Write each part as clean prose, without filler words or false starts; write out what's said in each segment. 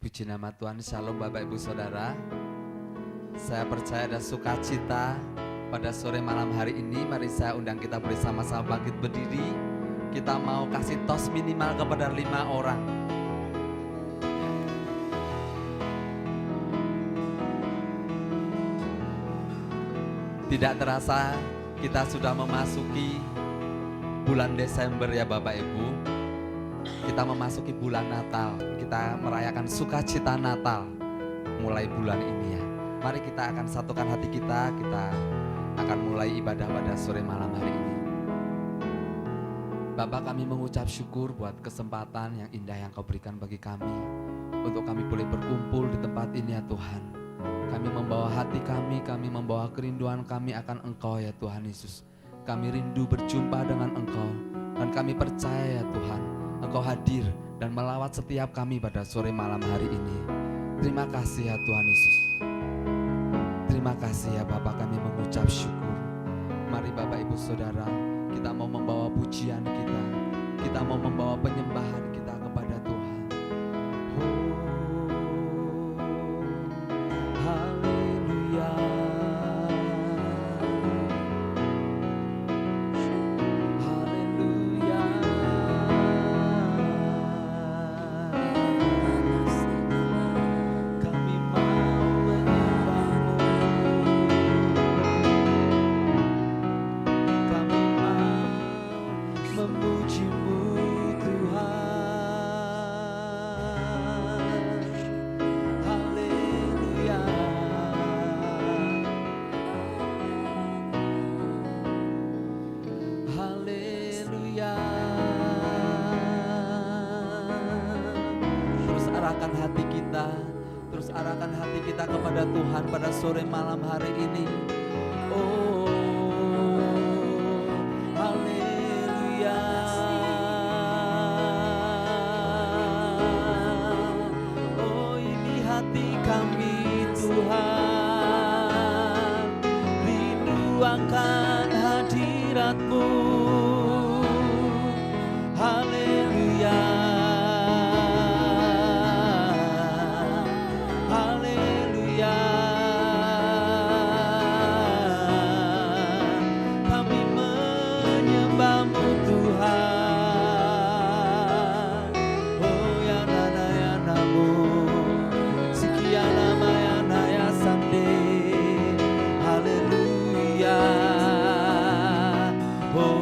Puji nama Tuhan, Shalom Bapak Ibu Saudara. Saya percaya ada sukacita pada sore malam hari ini. Mari saya undang kita bersama-sama bangkit berdiri. Kita mau kasih tos minimal kepada 5 orang. Tidak terasa kita sudah memasuki bulan Desember ya Bapak Ibu. Kita memasuki bulan Natal. Kita merayakan sukacita Natal mulai bulan ini ya. Mari kita akan satukan hati kita. Kita akan mulai ibadah pada sore malam hari ini. Bapak, kami mengucap syukur buat kesempatan yang indah yang Kau berikan bagi kami, untuk kami boleh berkumpul di tempat ini ya Tuhan. Kami membawa hati kami membawa kerinduan kami akan Engkau ya Tuhan Yesus. Kami rindu berjumpa dengan Engkau, dan kami percaya ya Tuhan, Engkau hadir dan melawat setiap kami pada sore malam hari ini. Terima kasih ya Tuhan Yesus. Terima kasih ya Bapak, kami mengucap syukur. Mari Bapak Ibu Saudara, kita mau membawa pujian kita. Kita mau membawa penyembahan kita kepada Tuhan. Haleluya. Haleluya. Kami mau menyembah-Mu. Kami mau memuji-Mu Tuhan. Haleluya. Haleluya. Terus arahkan hati kita, terus arahkan hati kita kepada Tuhan pada sore malam hari ini. Oh, haleluya. Oh, ini hati kami Tuhan, rindu akan hadirat-Mu. Haleluya. Haleluya. Kami menyembah-Mu Tuhan. Oh ya nana ya namo, sekian nama ya naya sande. Haleluya. Oh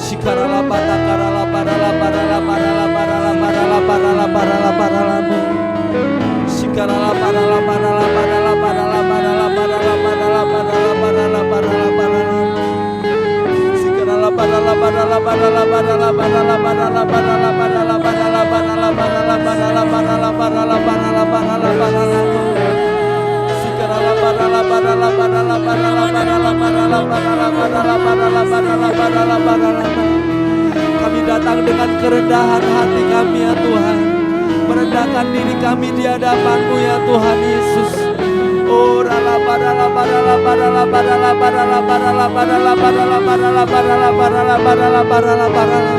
Shikarala bata karala barala barala barala barala barala barala barala barala mu. Shikarala barala barala barala barala barala barala barala barala barala barala barala. Shikarala barala barala barala barala barala barala barala barala barala barala barala barala barala barala barala barala barala mu. Shikarala barala barala barala barala barala barala barala barala barala barala barala barala. Kami datang dengan kerendahan hati kami ya Tuhan, merendahkan diri kami di hadapan-Mu ya Tuhan Yesus. Oh rala barala barala barala barala barala barala barala barala barala barala barala barala barala barala.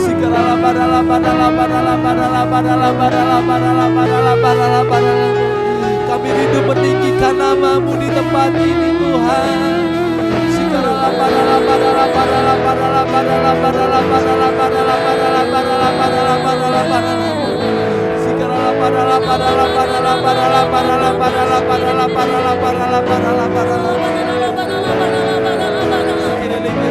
Sikarala barala barala barala barala barala barala barala barala barala barala. Kami rindu meninggikan nama-Mu di tempat ini Tuhan. Sikarala barala barala barala barala barala barala barala barala barala barala barala barala barala. Sikarala barala barala barala barala barala barala barala barala barala barala barala.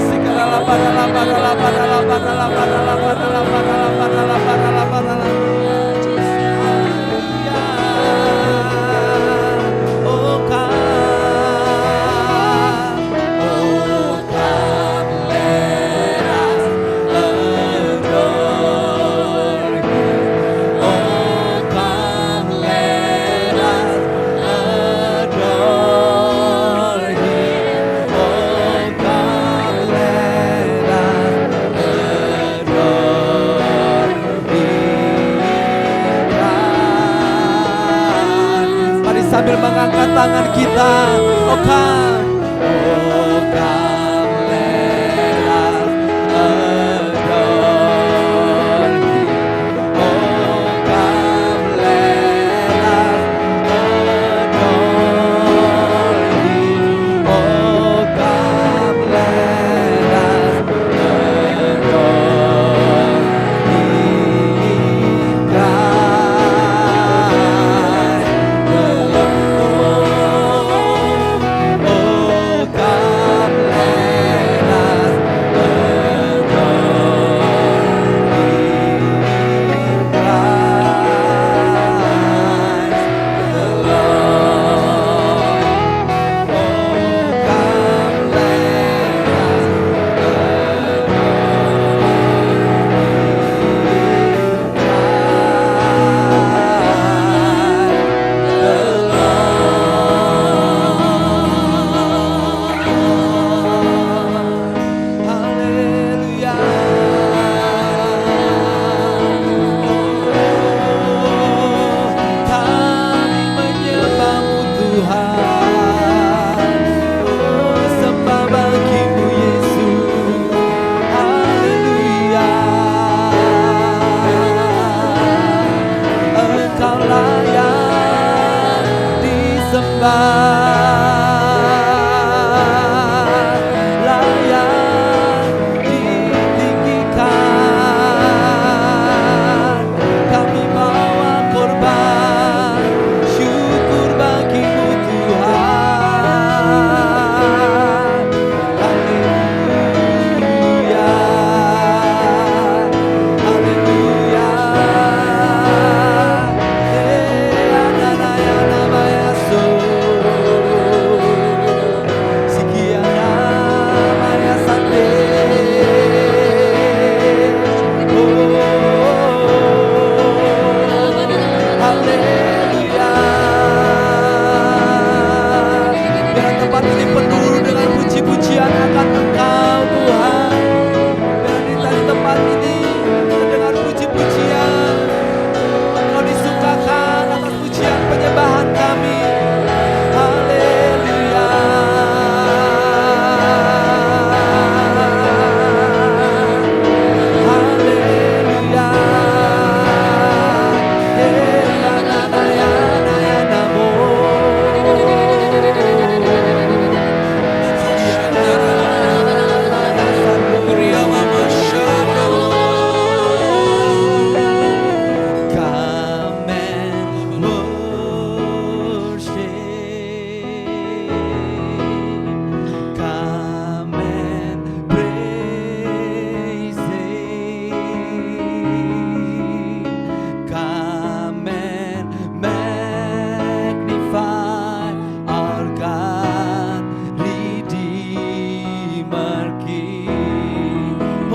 Sikarala barala barala barala barala barala barala barala barala barala barala. Sambil mengangkat tangan kita, oh come, oh come, let us adore Him. Oh come, let us adore Him. Oh come, let us adore Him. Christ.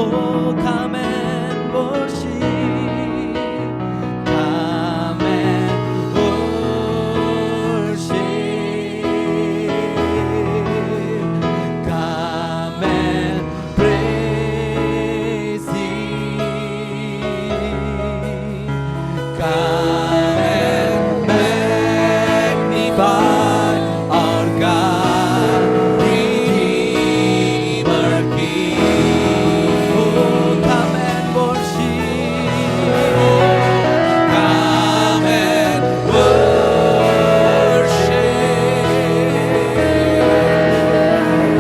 Oh, come and worship. Come and worship. Come and praise Him. Come and magnify our God, Redeemer King. Oh, come and worship. Come and worship.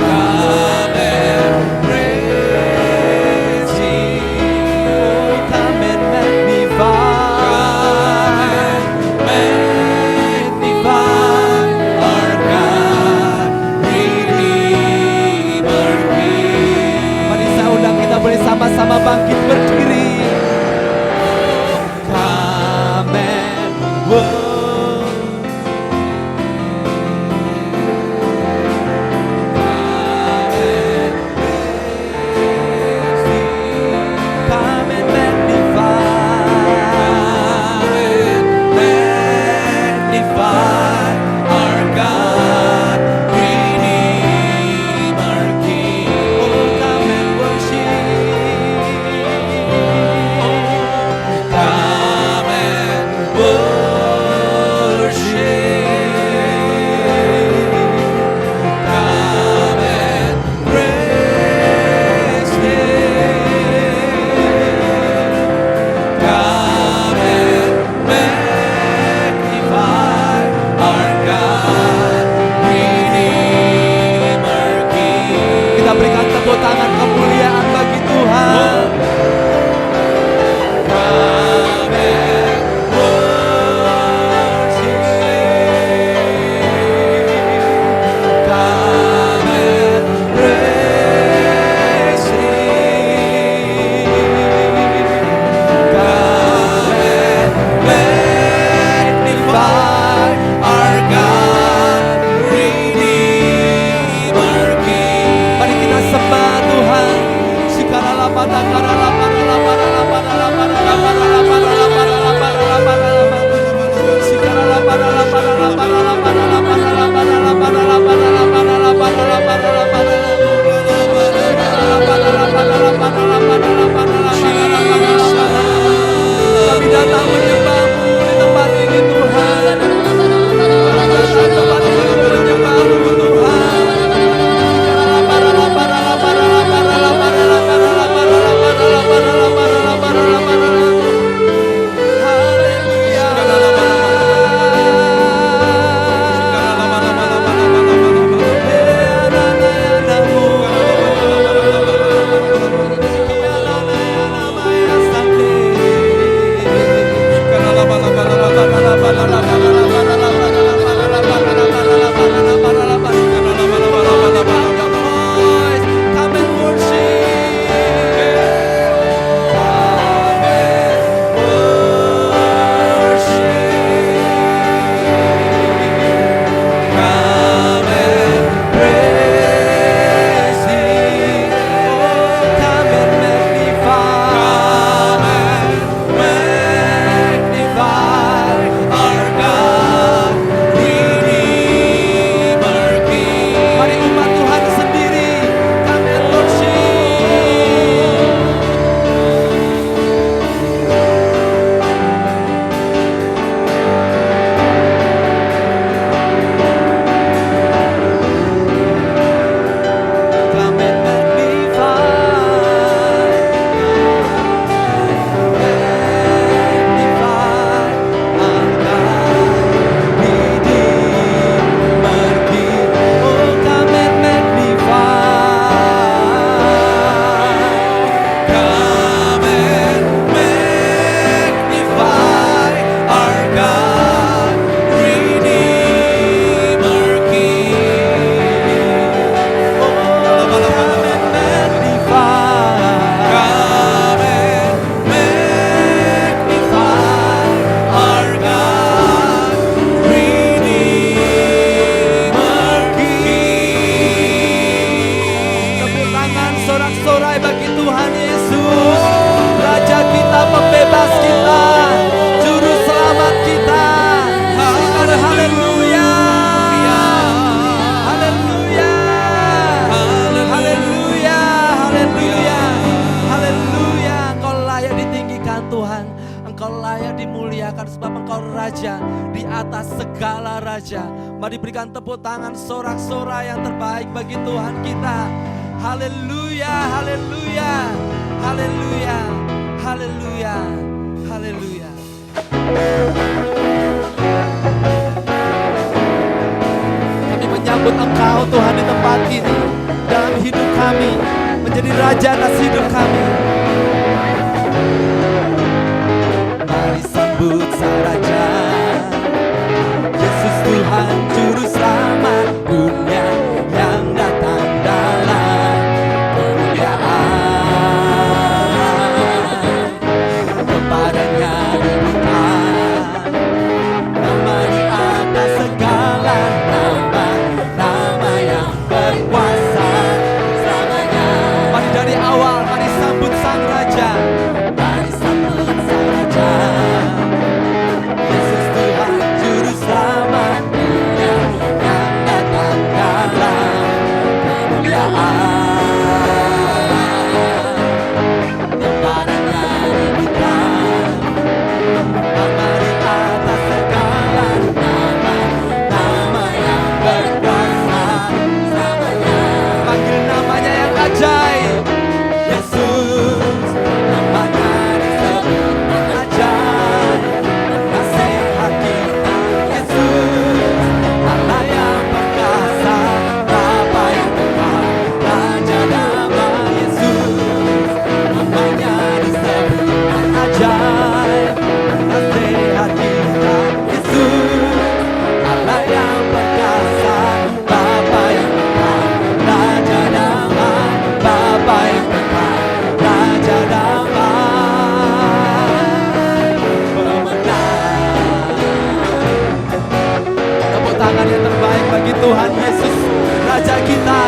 Come and praise Him. Oh, come and magnify our God, Redeemer King. Mari saya undang kita boleh sama-sama bangkit berdiri. Come and come and magnify our God, Redeemer King. Oh, come and worship. Come and worship. Come and praise Him. Come and magnify our God, Redeemer King. Kita berikan tepuk tangan kemuliaan bagi Tuhan. Come and worship. Come and praise Him. Come and magnify our God, Redeemer King. Mari kita sembah Tuhan. Sikarala padakarala padala padala padala padala padala padala padala padala padala. Sikarala padala padala padala padala padala padala padala padala padala padala padala padala. Sikarala padala padala padala padala padala padala padala. Kami datang menyembah-Mu di tempat ini Tuhan. Kami datang di tempat ini menyembah-Mu Tuhan. Parala parala parala parala parala parala parala parala parala parala parala parala. Haleluya. Come and Mari umat Tuhan sendiri, come and worship. Come and magnify our God, Redeemer King. Oh, come and magnify. Come and magnify our God, Redeemer King. Oh, come and magnify. Come and magnify our God, Redeemer King. Tepuk tangan sorak-sorai bagi Tuhan Yesus. layak dimuliakan sebab Engkau Raja di atas segala raja. Mari berikan tepuk tangan sorak-sorai yang terbaik bagi Tuhan kita. Haleluya, haleluya, haleluya, haleluya, haleluya. Kami menyambut Engkau Tuhan di tempat ini, dalam hidup kami, menjadi Raja atas hidup kami. Mari sambut Sang Raja, Yesus Tuhan Juru Selamat dunia yang datang dalam kemuliaan. Kepadanya diberikan nama di atas segala nama, nama yang berkuasa selamanya. Mari dari awal, mari sambut Sang Raja. Mari sambut Sang Raja, Yesus Tuhan Juru Selamat dunia yang datang dalam kemuliaan. Kepadanya diberikan nama di atas segala nama, nama yang berkuasa selamanya. Panggil namanya yang ajaib, Yesus. Namanya disebut ajaib, nasihat kita, Yesus. Allah yang perkasa, Bapa yang kekal, Raja damai, Yesus. Namanya disebut ajaib, nasihat kita, Yesus. Allah yang perkasa, Bapa yang kekal, Raja damai, Bapa yang kekal, Raja damai, pemenang. Tepuk tangan yang terbaik bagi Tuhan Yesus, Raja kita.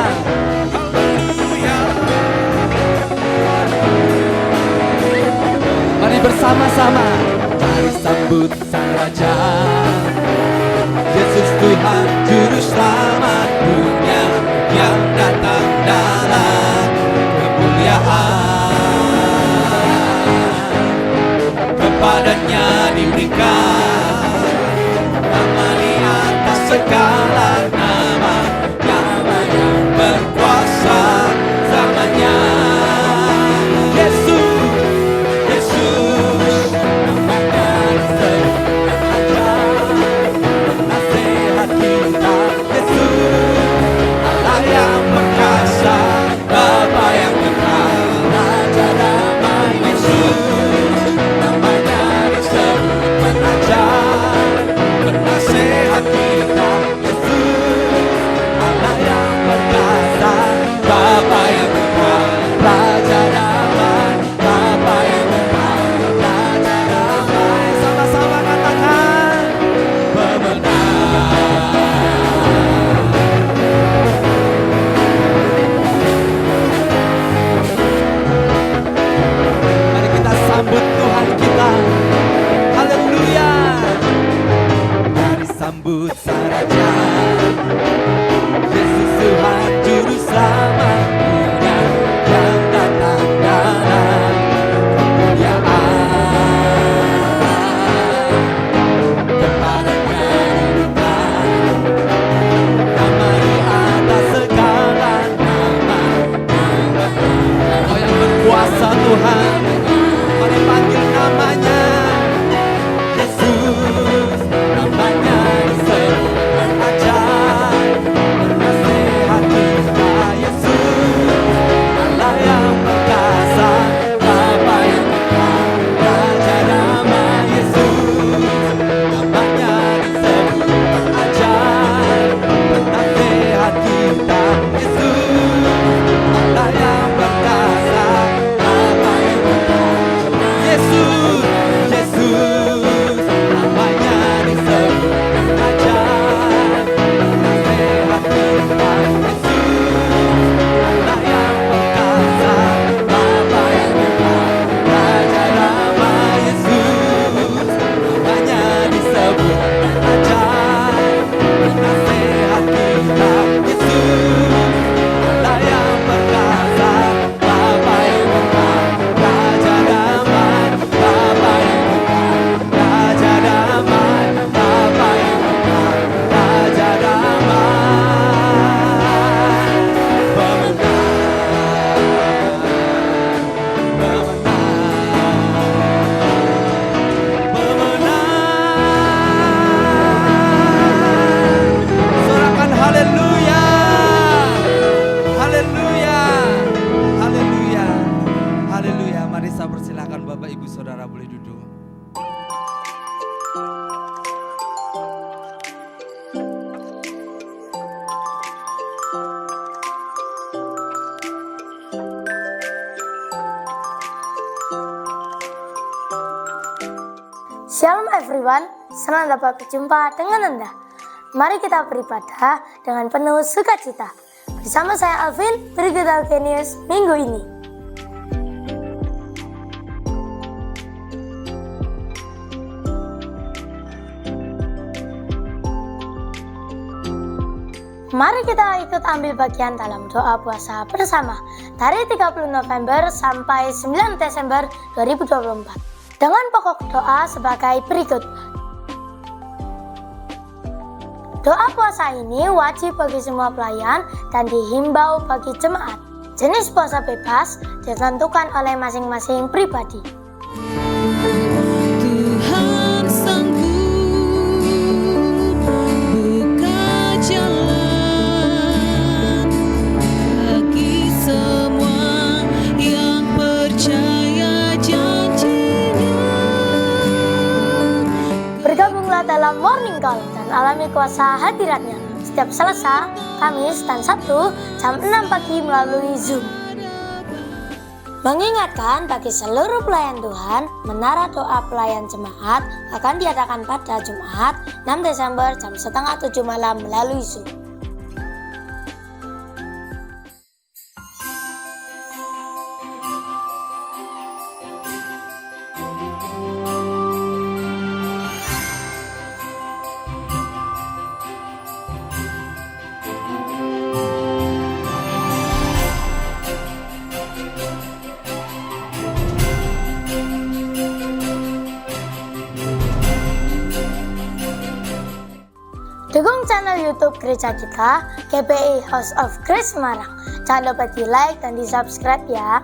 Haleluya. Mari bersama-sama, mari sambut Sang Raja, Yesus Tuhan Juru Selamat dunia yang datang dalam kemuliaan. Kepadanya diberikan nama di atas segala nama, nama yang berkuasa selamanya. Yesus, Yesus, namanya disebut ajaib, nasihat kita, Yesus. Allah yang perkasa, Bapa yang kekal, Raja damai, Yesus. Namanya disebut ajaib, nasihat kita, Yesus. Allah yang perkasa, Bapa yang kekal, Raja damai, Bapa yang kekal, Raja damai. Sama-sama katakan, pemenang. Mari kita sambut Tuhan kita. Haleluya. Mari sambut Sang Raja, Yesus Tuhan Juru Selamat dunia yang datang dalam kemuliaan. Kepadanya diberikan nama di atas segala nama, Engkau yang berkuasa Tuhan. Mari panggil namanya, Yesus. Namanya disebut ajaib, nasihat kita, Yesus. Allah yang perkasa, Bapa yang kekal, Raja damai, Yesus. Namanya disebut ajaib, nasihat kita, Yesus. Allah yang perkasa, Bapa yang kekal, Ibu Saudara boleh duduk. Shalom everyone, senang dapat berjumpa dengan Anda. Mari kita beribadah dengan penuh sukacita. Bersama saya Alvin, berikut Alkenius minggu ini. Mari kita ikut ambil bagian dalam doa puasa bersama dari 30 November sampai 9 Desember 2024. Dengan pokok doa sebagai berikut. Doa puasa ini wajib bagi semua pelayan dan dihimbau bagi jemaat. Jenis puasa bebas ditentukan oleh masing-masing pribadi. Tuhan sanggup buka jalan bagi semua yang percaya janjinya. Bergabunglah dalam Morning Call dan alami kuasa hadiratnya setiap Selasa, Kamis, dan Sabtu jam 6 pagi melalui Zoom. Mengingatkan bagi seluruh pelayan Tuhan, Menara Doa Pelayan Jemaat akan diadakan pada Jumat 6 Desember jam setengah 7 malam melalui Zoom. Dukung channel YouTube gereja kita, GPI House of Grace Semarang. Jangan lupa di like dan di subscribe ya.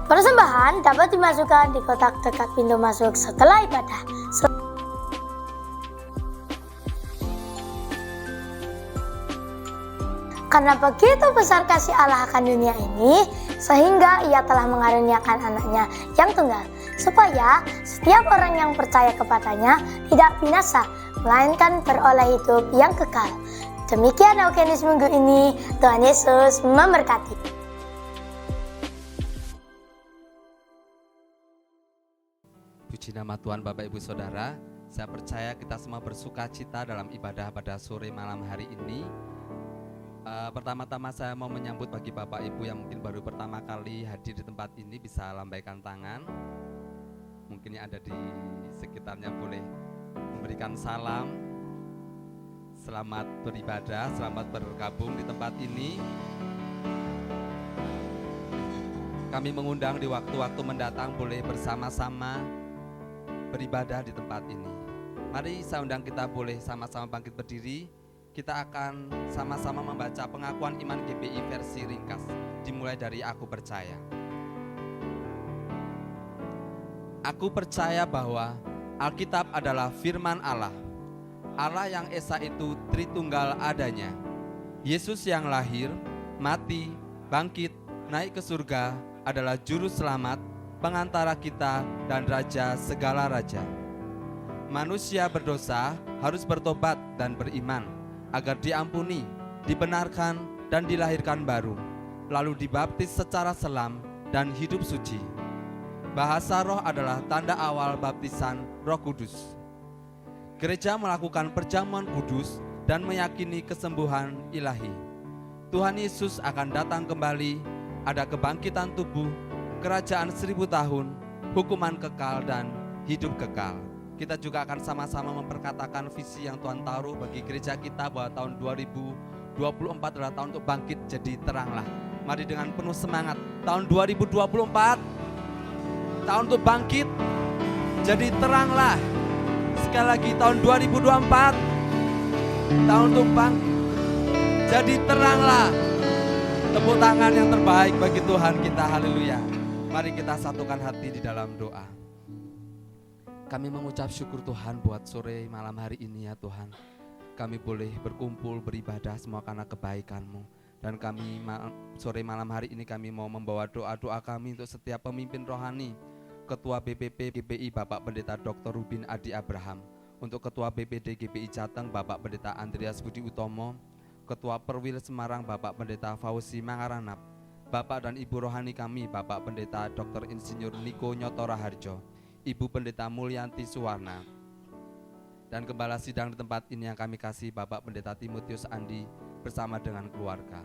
Persembahan dapat dimasukkan di kotak dekat pintu masuk setelah ibadah. Karena begitu besar kasih Allah akan dunia ini, sehingga Ia telah mengaruniakan anaknya yang tunggal, supaya setiap orang yang percaya kepadanya tidak binasa, melainkan beroleh hidup yang kekal. Demikian Alkenius minggu ini. Tuhan Yesus memberkati. Puji nama Tuhan Bapak Ibu Saudara. Saya percaya kita semua bersuka cita dalam ibadah pada sore malam hari ini. Pertama-tama saya mau menyambut bagi Bapak Ibu yang mungkin baru pertama kali hadir di tempat ini, bisa lambaikan tangan. Mungkin yang ada di sekitarnya boleh memberikan salam. Selamat beribadah, selamat bergabung di tempat ini. Kami mengundang di waktu-waktu mendatang boleh bersama-sama beribadah di tempat ini. Mari saya undang kita boleh sama-sama bangkit berdiri. Kita akan sama-sama membaca pengakuan iman GPI versi ringkas, dimulai dari aku percaya. Aku percaya bahwa Alkitab adalah firman Allah. Allah yang esa itu Tritunggal adanya. Yesus yang lahir, mati, bangkit, naik ke surga adalah juru selamat, pengantara kita dan raja segala raja. Manusia berdosa harus bertobat dan beriman agar diampuni, dibenarkan, dan dilahirkan baru, lalu dibaptis secara selam dan hidup suci. Bahasa roh adalah tanda awal baptisan Roh Kudus. Gereja melakukan perjamuan kudus dan meyakini kesembuhan ilahi. Tuhan Yesus akan datang kembali, ada kebangkitan tubuh, kerajaan 1000 tahun, hukuman kekal, dan hidup kekal. Kita juga akan sama-sama memperkatakan visi yang Tuhan taruh bagi gereja kita bahwa tahun 2024 adalah tahun untuk bangkit jadi teranglah. Mari dengan penuh semangat, tahun 2024, tahun untuk bangkit jadi teranglah. Sekali lagi, tahun 2024, tahun untuk bangkit jadi teranglah. Tepuk tangan yang terbaik bagi Tuhan kita, haleluya. Mari kita satukan hati di dalam doa. Kami mengucap syukur Tuhan buat sore malam hari ini ya Tuhan. Kami boleh berkumpul beribadah semua karena kebaikan-Mu. Dan kami sore malam hari ini kami mau membawa doa-doa kami untuk setiap pemimpin rohani, Ketua BPP GBI Bapak Pendeta Dr. Rubin Adi Abraham, untuk Ketua BPD GBI Jateng Bapak Pendeta Andreas Budi Utomo, Ketua Perwil Semarang Bapak Pendeta Fauzi Mangaranap, Bapak dan Ibu rohani kami Bapak Pendeta Dr. Insinyur Niko Nyotora Harjo, Ibu Pendeta Mulyanti Suwarna, dan Gembala Sidang di tempat ini yang kami kasih Bapak Pendeta Timotius Andi bersama dengan keluarga.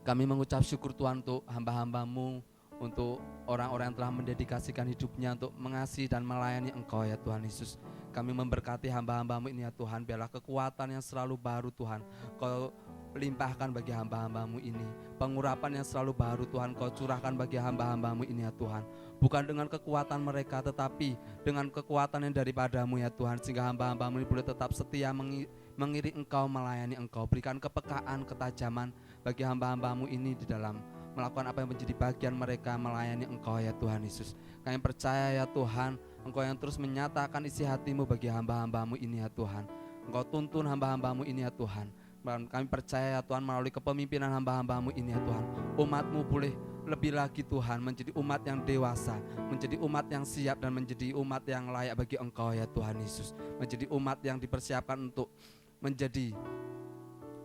Kami mengucap syukur Tuhan untuk hamba-hamba-Mu, untuk orang-orang yang telah mendedikasikan hidupnya untuk mengasihi dan melayani Engkau ya Tuhan Yesus. Kami memberkati hamba-hamba-Mu ini ya Tuhan, biarlah kekuatan yang selalu baru Tuhan Kau limpahkan bagi hamba-hamba-Mu ini. Pengurapan yang selalu baru Tuhan Kau curahkan bagi hamba-hamba-Mu ini ya Tuhan. Bukan dengan kekuatan mereka, tetapi dengan kekuatan yang daripada-Mu ya Tuhan, sehingga hamba-hamba-Mu ini boleh tetap setia mengiring Engkau, melayani Engkau. Berikan kepekaan, ketajaman bagi hamba-hamba-Mu ini di dalam melakukan apa yang menjadi bagian mereka, melayani Engkau ya Tuhan Yesus. Kami percaya ya Tuhan, Engkau yang terus menyatakan isi hati-Mu bagi hamba-hamba-Mu ini ya Tuhan. Engkau tuntun hamba-hamba-Mu ini ya Tuhan. Dan kami percaya ya Tuhan, melalui kepemimpinan hamba-hamba-Mu ini ya Tuhan, umat-Mu boleh lebih lagi Tuhan menjadi umat yang dewasa, menjadi umat yang siap, dan menjadi umat yang layak bagi Engkau ya Tuhan Yesus. Menjadi umat yang dipersiapkan untuk menjadi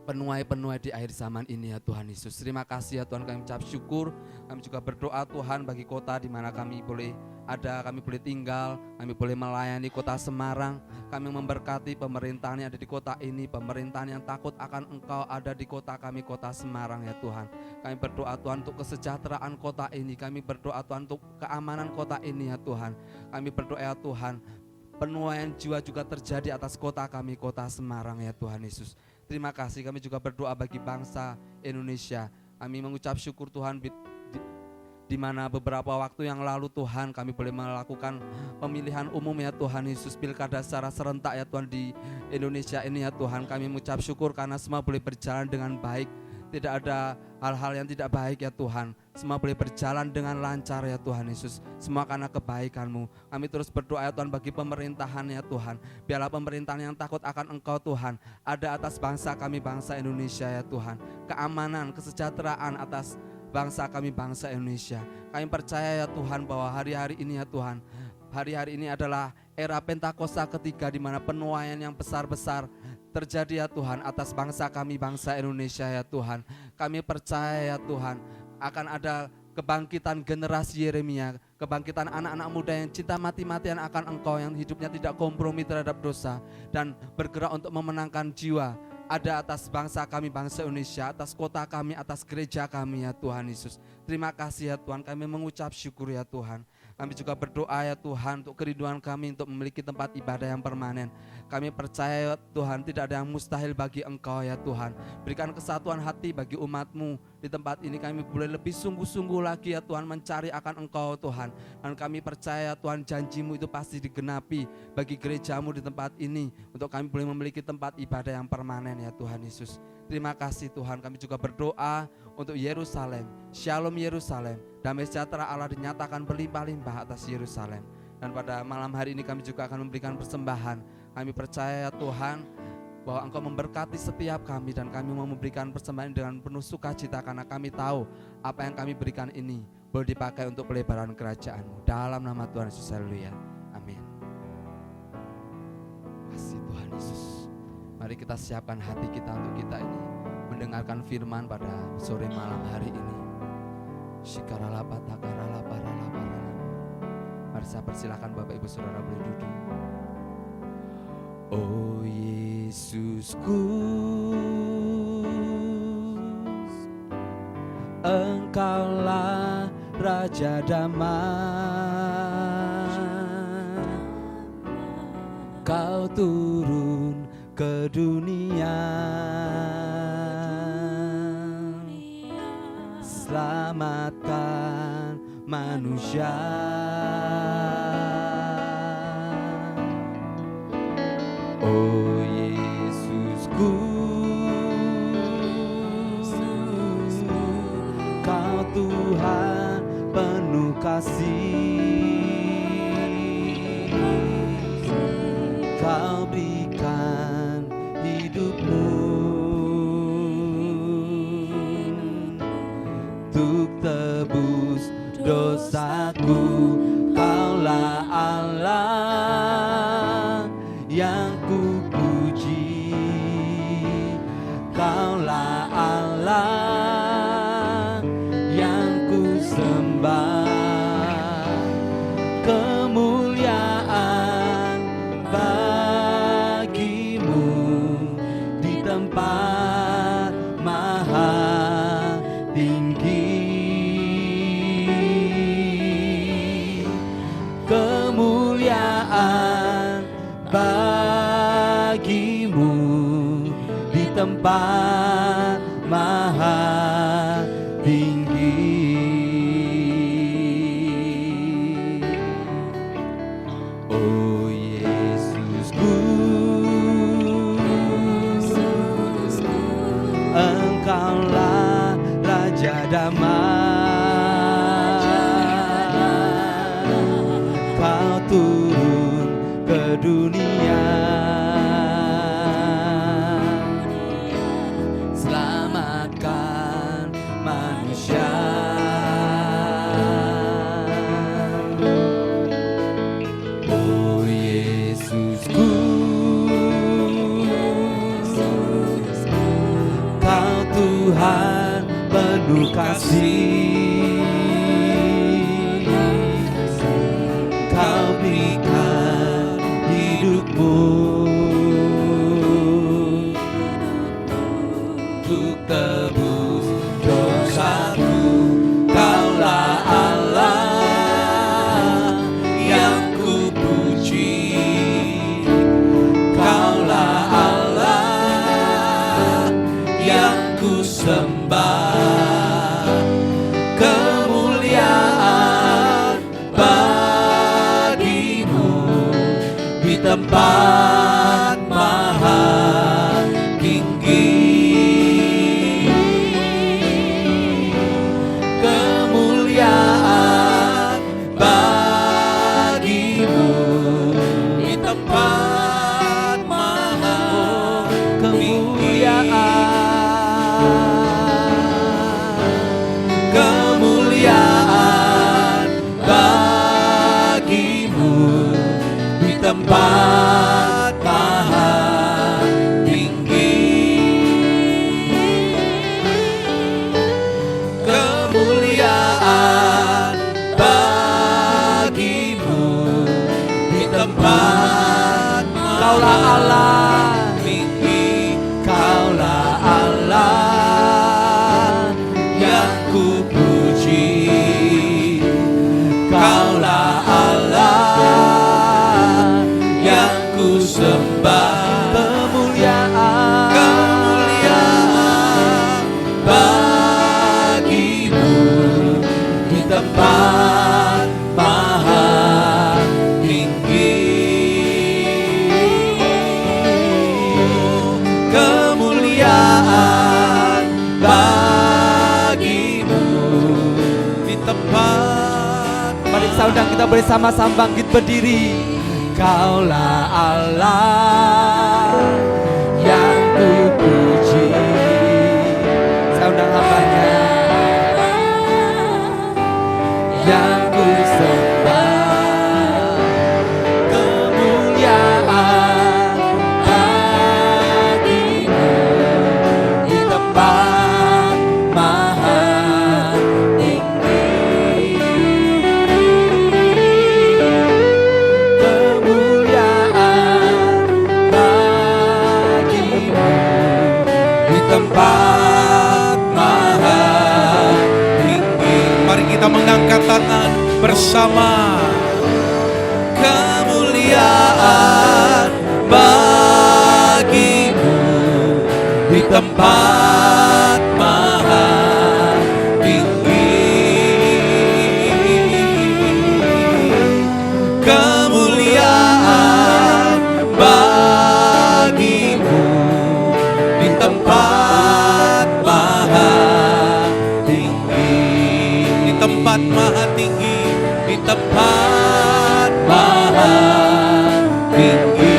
penuai-penuai di akhir zaman ini ya Tuhan Yesus. Terima kasih ya Tuhan, kami ucap syukur. Kami juga berdoa Tuhan bagi kota di mana kami boleh ada, kami boleh tinggal, kami boleh melayani kota Semarang. Kami memberkati pemerintahan yang ada di kota ini, pemerintahan yang takut akan Engkau ada di kota kami, kota Semarang ya Tuhan. Kami berdoa Tuhan untuk kesejahteraan kota ini, kami berdoa Tuhan untuk keamanan kota ini ya Tuhan. Kami berdoa ya Tuhan, penuaian jiwa juga terjadi atas kota kami, kota Semarang ya Tuhan Yesus. Terima kasih. Kami juga berdoa bagi bangsa Indonesia. Kami mengucap syukur Tuhan di mana beberapa waktu yang lalu Tuhan kami boleh melakukan pemilihan umum ya Tuhan Yesus, pilkada secara serentak ya Tuhan di Indonesia ini ya Tuhan. Kami mengucap syukur karena semua boleh berjalan dengan baik. Tidak ada hal-hal yang tidak baik ya Tuhan. Semua boleh berjalan dengan lancar ya Tuhan Yesus. Semua karena kebaikan-Mu. Kami terus berdoa ya Tuhan bagi pemerintahan ya Tuhan. Biarlah pemerintahan yang takut akan Engkau Tuhan ada atas bangsa kami, bangsa Indonesia ya Tuhan. Keamanan, kesejahteraan atas bangsa kami, bangsa Indonesia. Kami percaya ya Tuhan bahwa hari-hari ini ya Tuhan, hari-hari ini adalah era Pentakosta ketiga, di mana penuaian yang besar-besar terjadi ya Tuhan atas bangsa kami, bangsa Indonesia ya Tuhan. Kami percaya ya Tuhan akan ada kebangkitan generasi Yeremia, kebangkitan anak-anak muda yang cinta mati-matian akan Engkau, yang hidupnya tidak kompromi terhadap dosa dan bergerak untuk memenangkan jiwa. Ada atas bangsa kami, bangsa Indonesia, atas kota kami, atas gereja kami ya Tuhan Yesus. Terima kasih ya Tuhan, kami mengucap syukur ya Tuhan. Kami juga berdoa ya Tuhan untuk kerinduan kami untuk memiliki tempat ibadah yang permanen. Kami percaya ya Tuhan, tidak ada yang mustahil bagi Engkau ya Tuhan. Berikan kesatuan hati bagi umat-Mu di tempat ini. Kami boleh lebih sungguh-sungguh lagi ya Tuhan mencari akan Engkau Tuhan. Dan kami percaya Tuhan, janji-Mu itu pasti digenapi bagi gereja-Mu di tempat ini, untuk kami boleh memiliki tempat ibadah yang permanen ya Tuhan Yesus. Terima kasih Tuhan. Kami juga berdoa untuk Yerusalem, Shalom Yerusalem, damai sejahtera Allah dinyatakan berlimpah-limpah atas Yerusalem. Dan pada malam hari ini kami juga akan memberikan persembahan. Kami percaya ya Tuhan bahwa Engkau memberkati setiap kami, dan kami mau memberikan persembahan dengan penuh sukacita, karena kami tahu apa yang kami berikan ini boleh dipakai untuk pelebaran kerajaan-Mu. Dalam nama Tuhan Yesus, haleluya, amin. Kasih Tuhan Yesus. Mari kita siapkan hati kita untuk kita ini mendengarkan firman pada sore malam hari ini. Shikarala patakarala parala parala. Mari saya persilakan Bapak Ibu Saudara boleh duduk. Oh Yesusku, Engkaulah Raja damai. Kau turun ke dunia, selamatkan manusia. Oh Yesusku, Kau Tuhan penuh kasih. Kau berikan hidup-Mu tebus dosaku. Kaulah Allah yang ku puji, Kaulah Allah yang ku sembah. Kemuliaan bagimu di tempat maha tinggi. Kemuliaan bagimu di tempat maha tinggi. Oh Yesusku, Engkaulah Raja Damai. Kau turun ke dunia, selamatkan manusia. Oh Yesusku, Kau Tuhan penuh kasih. Kau berikan hidupmu untuk tebus dosaku. Kaulah Allah yang ku puji, Kaulah Allah yang ku sembah. Kemuliaan bagimu di tempat maha tinggi. Kemuliaan bagimu di tempat maha kemuliaan bagimu di tempat maha tinggi. Kemuliaan bagimu di tempat Kaulah Allah tinggi. Kaulah Allah yang ku puji, Kaulah Allah yang ku sembah. Kemuliaan bagimu di tempat maha tinggi. Kemuliaan bagimu di tempat. Mari saudara kita bersama-sama bangkit berdiri. Kaulah Allah yang ku puji. Saudara hambanya yang ku sembah. Kemuliaan bagimu di tempat maha tinggi. Kemuliaan bagimu di tempat maha tinggi. Mari kita mengangkat tangan bersama. Kemuliaan bagimu di tempat maha tinggi. Kemuliaan bagimu di tempat maha tinggi. Di tempat maha tinggi, Di tempat maha tinggi.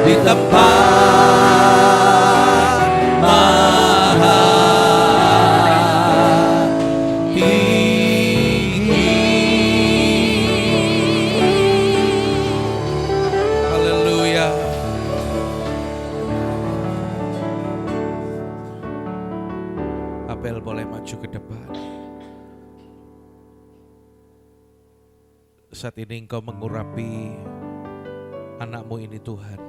Di tempat maha Abel boleh maju ke depan. Saat ini Engkau mengurapi anakmu ini Tuhan.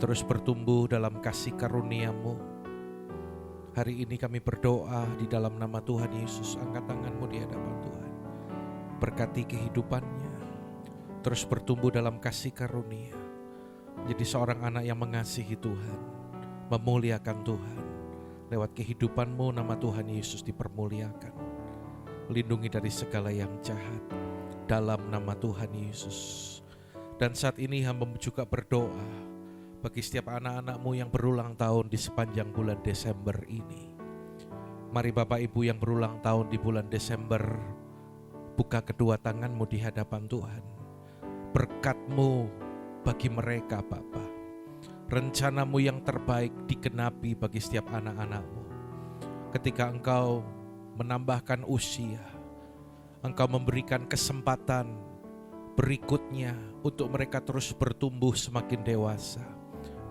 Terus bertumbuh dalam kasih karunia-Mu. Hari ini kami berdoa di dalam nama Tuhan Yesus. Angkat tanganmu di hadapan Tuhan. Berkati kehidupannya. Terus bertumbuh dalam kasih karunia. Menjadi seorang anak yang mengasihi Tuhan. Memuliakan Tuhan. Lewat kehidupanmu nama Tuhan Yesus dipermuliakan. Lindungi dari segala yang jahat. Dalam nama Tuhan Yesus. Dan saat ini hamba juga berdoa bagi setiap anak-anakmu yang berulang tahun di sepanjang bulan Desember ini. Mari Bapak Ibu yang berulang tahun di bulan Desember, buka kedua tanganmu di hadapan Tuhan. Berkat-Mu bagi mereka Bapa. Rencanamu yang terbaik digenapi bagi setiap anak-anakmu. Ketika Engkau menambahkan usia, Engkau memberikan kesempatan berikutnya untuk mereka terus bertumbuh semakin dewasa,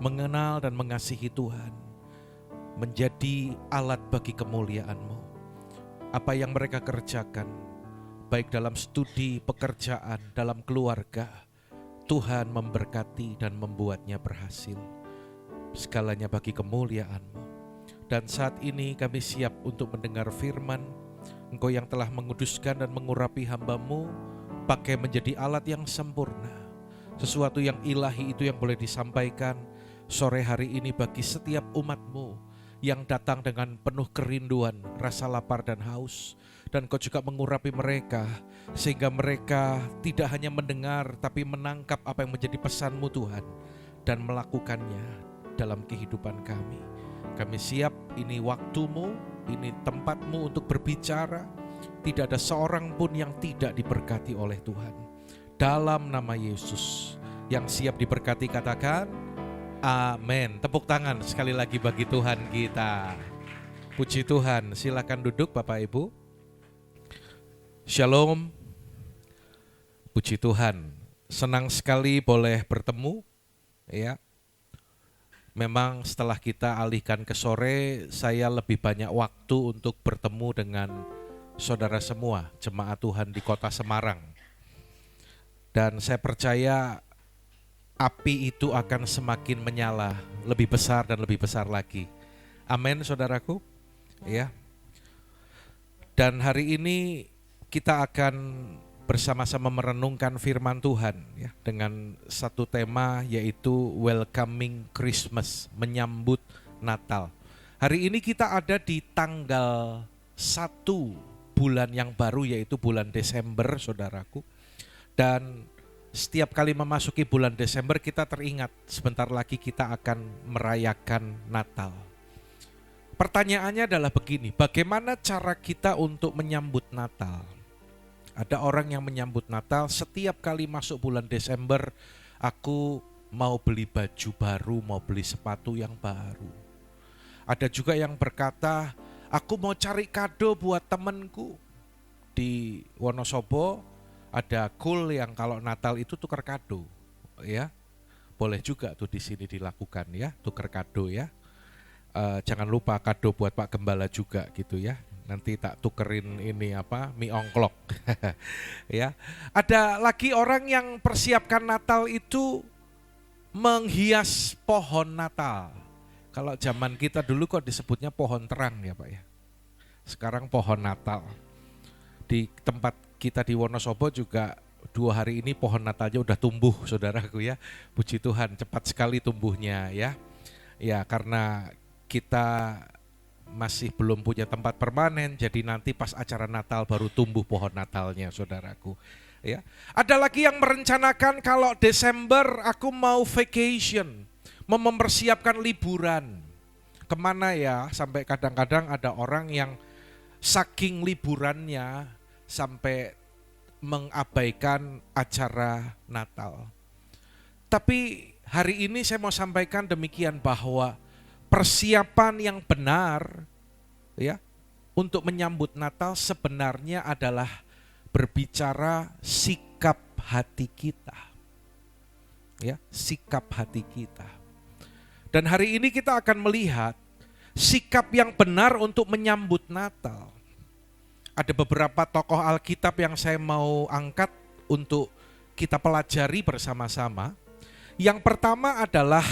mengenal dan mengasihi Tuhan, menjadi alat bagi kemuliaan-Mu. Apa yang mereka kerjakan, baik dalam studi, pekerjaan, dalam keluarga, Tuhan memberkati dan membuatnya berhasil. Segalanya bagi kemuliaan-Mu. Dan saat ini kami siap untuk mendengar firman, Engkau yang telah menguduskan dan mengurapi hamba-Mu, pakai menjadi alat yang sempurna. Sesuatu yang ilahi itu yang boleh disampaikan sore hari ini bagi setiap umat-Mu yang datang dengan penuh kerinduan, rasa lapar dan haus. Dan Kau juga mengurapi mereka sehingga mereka tidak hanya mendengar tapi menangkap apa yang menjadi pesan-Mu Tuhan dan melakukannya dalam kehidupan kami. Kami siap, ini waktu-Mu, ini tempat-Mu untuk berbicara. Tidak ada seorang pun yang tidak diberkati oleh Tuhan. Dalam nama Yesus, yang siap diberkati katakan amin. Tepuk tangan sekali lagi bagi Tuhan kita. Puji Tuhan, silakan duduk Bapak Ibu. Shalom. Puji Tuhan, senang sekali boleh bertemu. Ya. Memang setelah kita alihkan ke sore, saya lebih banyak waktu untuk bertemu dengan saudara semua, jemaat Tuhan di kota Semarang. Dan saya percaya api itu akan semakin menyala, lebih besar dan lebih besar lagi. Amin saudaraku. Ya. Dan hari ini kita akan bersama-sama merenungkan firman Tuhan ya, dengan satu tema yaitu Welcoming Christmas, menyambut Natal. Hari ini kita ada di tanggal 1 bulan yang baru yaitu bulan Desember saudaraku. Dan setiap kali memasuki bulan Desember kita teringat sebentar lagi kita akan merayakan Natal. Pertanyaannya adalah begini, bagaimana cara kita untuk menyambut Natal? Ada orang yang menyambut Natal setiap kali masuk bulan Desember, aku mau beli baju baru, mau beli sepatu yang baru. Ada juga yang berkata, aku mau cari kado buat temanku. Di Wonosobo ada Cool yang kalau Natal itu tukar kado, ya. Boleh juga tuh di sini dilakukan ya, tukar kado ya. Jangan lupa kado buat Pak Gembala juga gitu ya. Nanti tak tukerin ini mie ongklok. Ya. Ada lagi orang yang persiapkan Natal itu menghias pohon Natal. Kalau zaman kita dulu kok disebutnya pohon terang ya Pak ya. Sekarang pohon Natal. Di tempat kita di Wonosobo juga 2 hari ini pohon Natalnya udah tumbuh saudaraku ya. Puji Tuhan, cepat sekali tumbuhnya ya. Ya karena kita masih belum punya tempat permanen, jadi nanti pas acara Natal baru tumbuh pohon Natalnya saudaraku. Ya. Ada lagi yang merencanakan kalau Desember aku mau vacation, mau mempersiapkan liburan. Kemana ya? Sampai kadang-kadang ada orang yang saking liburannya sampai mengabaikan acara Natal. Tapi hari ini saya mau sampaikan demikian bahwa persiapan yang benar ya untuk menyambut Natal sebenarnya adalah berbicara sikap hati kita. Ya, sikap hati kita. Dan hari ini kita akan melihat sikap yang benar untuk menyambut Natal. Ada beberapa tokoh Alkitab yang saya mau angkat untuk kita pelajari bersama-sama. Yang pertama adalah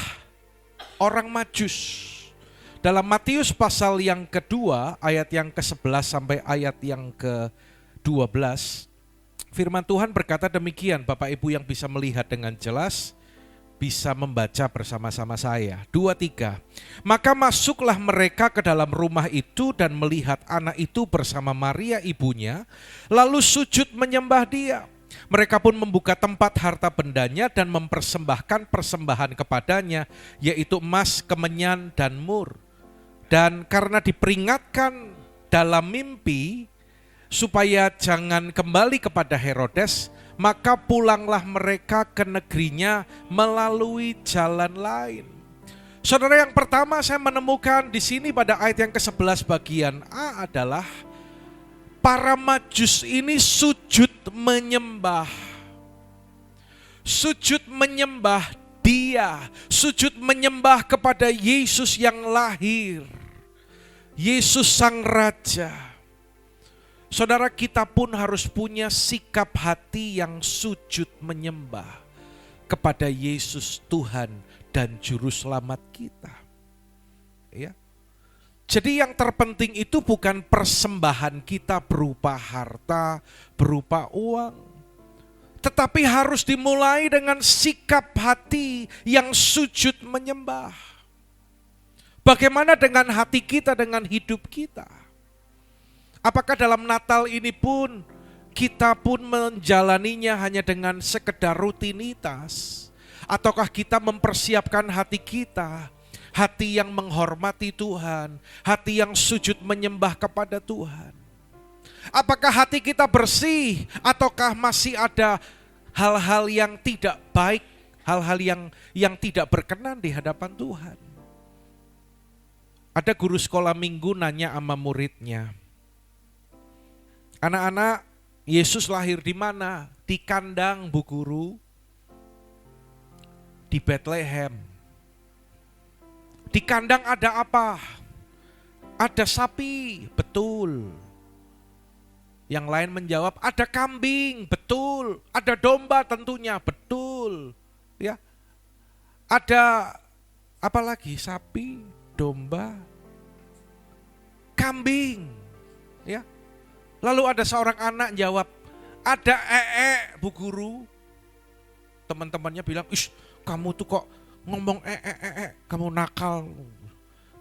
orang Majus. Dalam Matius pasal yang kedua, ayat yang ke-11 sampai ayat yang ke-12, firman Tuhan berkata demikian, Bapak Ibu yang bisa melihat dengan jelas, bisa membaca bersama-sama saya. 2, 3. Maka masuklah mereka ke dalam rumah itu dan melihat anak itu bersama Maria ibunya, lalu sujud menyembah dia. Mereka pun membuka tempat harta bendanya dan mempersembahkan persembahan kepadanya, yaitu emas, kemenyan, dan mur. Dan karena diperingatkan dalam mimpi supaya jangan kembali kepada Herodes, maka pulanglah mereka ke negerinya melalui jalan lain. Saudara, yang pertama saya menemukan di sini pada ayat yang ke-11 bagian A adalah para Majus ini sujud menyembah. Sujud menyembah Dia, sujud menyembah kepada Yesus yang lahir, Yesus Sang Raja. Saudara, kita pun harus punya sikap hati yang sujud menyembah kepada Yesus Tuhan dan Juru Selamat kita. Ya. Jadi yang terpenting itu bukan persembahan kita berupa harta, berupa uang. Tetapi harus dimulai dengan sikap hati yang sujud menyembah. Bagaimana dengan hati kita, dengan hidup kita? Apakah dalam Natal ini pun kita pun menjalaninya hanya dengan sekedar rutinitas? Ataukah kita mempersiapkan hati kita, hati yang menghormati Tuhan, hati yang sujud menyembah kepada Tuhan? Apakah hati kita bersih ataukah masih ada hal-hal yang tidak baik, hal-hal yang tidak berkenan di hadapan Tuhan? Ada guru sekolah minggu nanya sama muridnya, anak-anak, Yesus lahir di mana? Di kandang, Bu Guru. Di Bethlehem. Di kandang ada apa? Ada sapi, betul. Yang lain menjawab, ada kambing, betul. Ada domba tentunya, betul. Ya. Ada apa lagi? Sapi, domba, kambing. Ya. Lalu ada seorang anak jawab, ada Bu Guru. Teman-temannya bilang, "Ish, kamu tuh kok ngomong kamu nakal."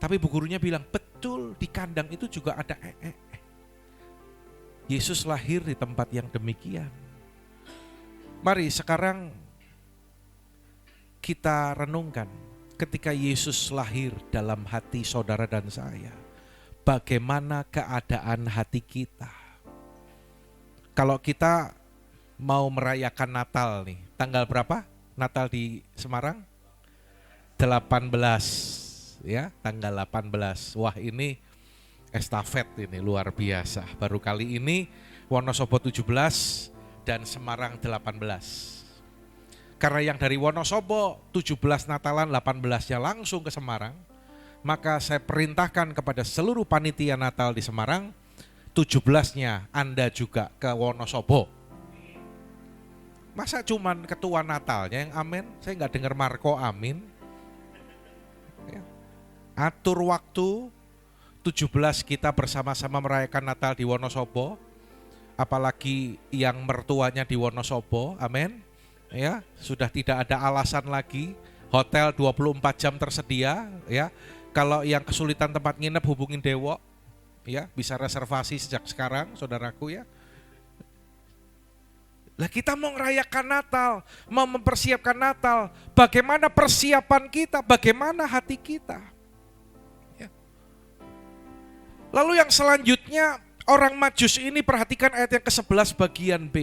Tapi Bu Gurunya bilang, "Betul, di kandang itu juga ada Yesus lahir di tempat yang demikian." Mari sekarang kita renungkan ketika Yesus lahir dalam hati saudara dan saya. Bagaimana keadaan hati kita? Kalau kita mau merayakan Natal nih, tanggal berapa? Natal di Semarang? 18, ya, tanggal 18. Wah, ini estafet ini luar biasa. Baru kali ini Wonosobo 17 dan Semarang 18. Karena yang dari Wonosobo 17 Natalan, 18-nya langsung ke Semarang, maka saya perintahkan kepada seluruh panitia Natal di Semarang, 17-nya Anda juga ke Wonosobo. Masa cuman ketua Natalnya yang amin? Saya nggak dengar Marco amin. Ya. Atur waktu 17 kita bersama-sama merayakan Natal di Wonosobo. Apalagi yang mertuanya di Wonosobo, amin. Ya, sudah tidak ada alasan lagi. Hotel 24 jam tersedia, ya. Kalau yang kesulitan tempat nginep hubungin Dewo, ya, bisa reservasi sejak sekarang, saudaraku ya. Lah kita mau merayakan Natal, mau mempersiapkan Natal, bagaimana persiapan kita, bagaimana hati kita? Ya. Lalu yang selanjutnya, orang Majus ini perhatikan ayat yang ke-11 bagian B.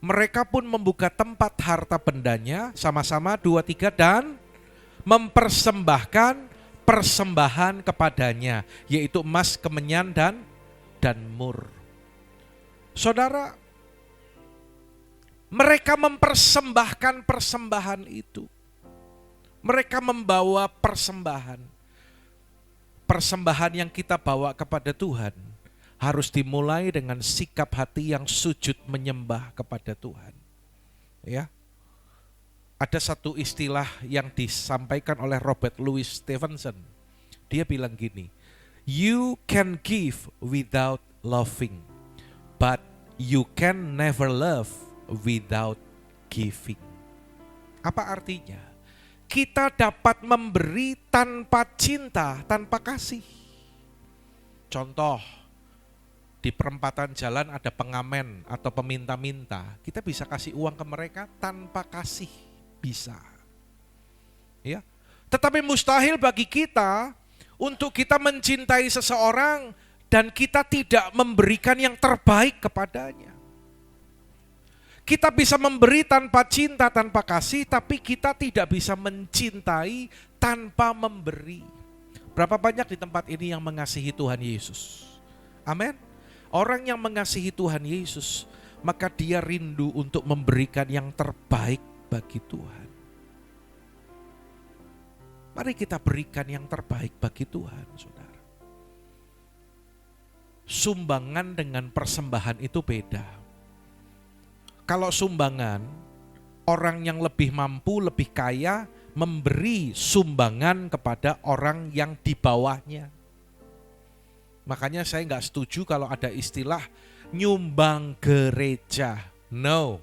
Mereka pun membuka tempat harta bendanya, sama-sama 2, 3 dan mempersembahkan persembahan kepadanya, yaitu emas, kemenyan dan mur. Saudara, mereka mempersembahkan persembahan itu. Mereka membawa persembahan. persembahan yang kita bawa kepada Tuhan harus dimulai dengan sikap hati yang sujud menyembah kepada Tuhan. Ya. Ada satu istilah yang disampaikan oleh Robert Louis Stevenson. Dia bilang gini, you can give without loving, but you can never love without giving. Apa artinya? Kita dapat memberi tanpa cinta, tanpa kasih. Contoh, di perempatan jalan ada pengamen atau peminta-minta. Kita bisa kasih uang ke mereka tanpa kasih, bisa. Ya. Tetapi mustahil bagi kita untuk kita mencintai seseorang dan kita tidak memberikan yang terbaik kepadanya. Kita bisa memberi tanpa cinta, tanpa kasih, tapi kita tidak bisa mencintai tanpa memberi. Berapa banyak di tempat ini yang mengasihi Tuhan Yesus? Amin. Orang yang mengasihi Tuhan Yesus, maka dia rindu untuk memberikan yang terbaik bagi Tuhan. Mari kita berikan yang terbaik bagi Tuhan, saudara. Sumbangan dengan persembahan itu beda. Kalau sumbangan, orang yang lebih mampu, lebih kaya, memberi sumbangan kepada orang yang di bawahnya. Makanya saya nggak setuju kalau ada istilah nyumbang gereja. No.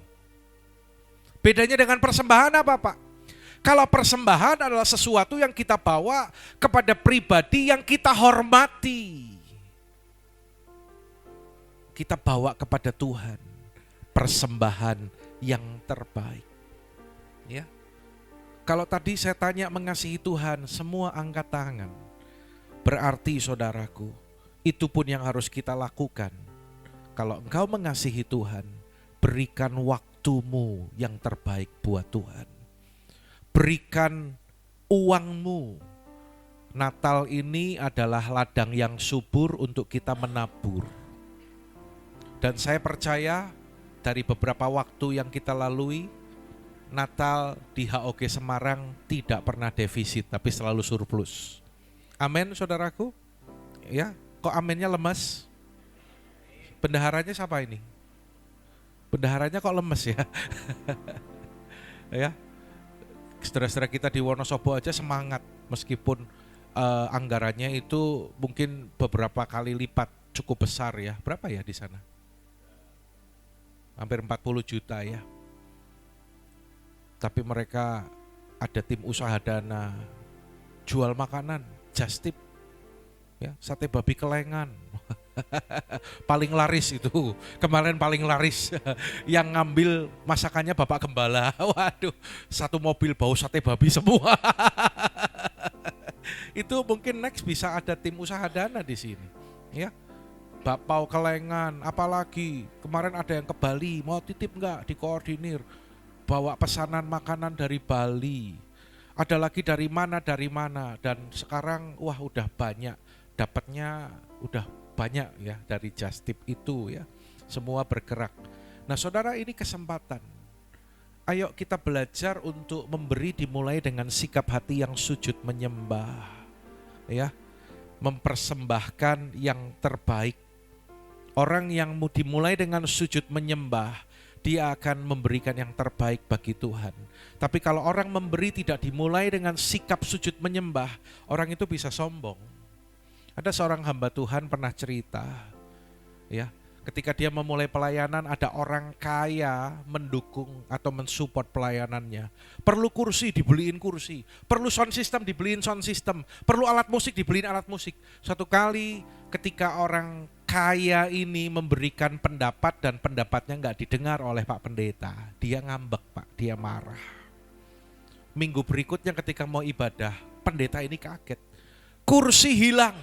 Bedanya dengan persembahan apa, Pak? Kalau persembahan adalah sesuatu yang kita bawa kepada pribadi yang kita hormati. Kita bawa kepada Tuhan persembahan yang terbaik. Ya. Kalau tadi saya tanya mengasihi Tuhan, semua angkat tangan. Berarti saudaraku, itu pun yang harus kita lakukan. Kalau engkau mengasihi Tuhan, berikan waktumu yang terbaik buat Tuhan. Berikan uangmu. Natal ini adalah ladang yang subur untuk kita menabur. Dan saya percaya dari beberapa waktu yang kita lalui, Natal di HOG Semarang tidak pernah defisit, tapi selalu surplus. Amin, saudaraku. Ya, kok aminnya lemas? Bendaharanya siapa ini? Bendaharanya kok lemes ya? Ya, saudara-saudara kita di Wonosobo aja semangat, meskipun anggarannya itu mungkin beberapa kali lipat cukup besar ya. Berapa ya di sana? Hampir 40 juta ya. Tapi mereka ada tim usaha dana, jual makanan, just tip, ya, sate babi kelengan, paling laris itu, kemarin paling laris, yang ngambil masakannya Bapak Gembala, waduh, satu mobil bau sate babi semua. Itu mungkin next bisa ada tim usaha dana di sini, ya. Bakpao kelengan, apalagi kemarin ada yang ke Bali, mau titip enggak, dikoordinir, bawa pesanan makanan dari Bali, ada lagi dari mana, dan sekarang wah udah banyak, dapatnya udah banyak ya dari just tip itu ya, semua bergerak. Nah saudara, ini kesempatan, ayo kita belajar untuk memberi dimulai dengan sikap hati yang sujud menyembah, ya, mempersembahkan yang terbaik. Orang yang dimulai dengan sujud menyembah, dia akan memberikan yang terbaik bagi Tuhan. Tapi kalau orang memberi tidak dimulai dengan sikap sujud menyembah, orang itu bisa sombong. Ada seorang hamba Tuhan pernah cerita, ya, ketika dia memulai pelayanan ada orang kaya mendukung atau mensupport pelayanannya. Perlu kursi, dibeliin kursi. Perlu sound system, dibeliin sound system. Perlu alat musik, dibeliin alat musik. Suatu kali ketika orang kaya ini memberikan pendapat dan pendapatnya nggak didengar oleh Pak Pendeta, dia ngambek Pak, dia marah. Minggu berikutnya ketika mau ibadah, pendeta ini kaget. Kursi hilang,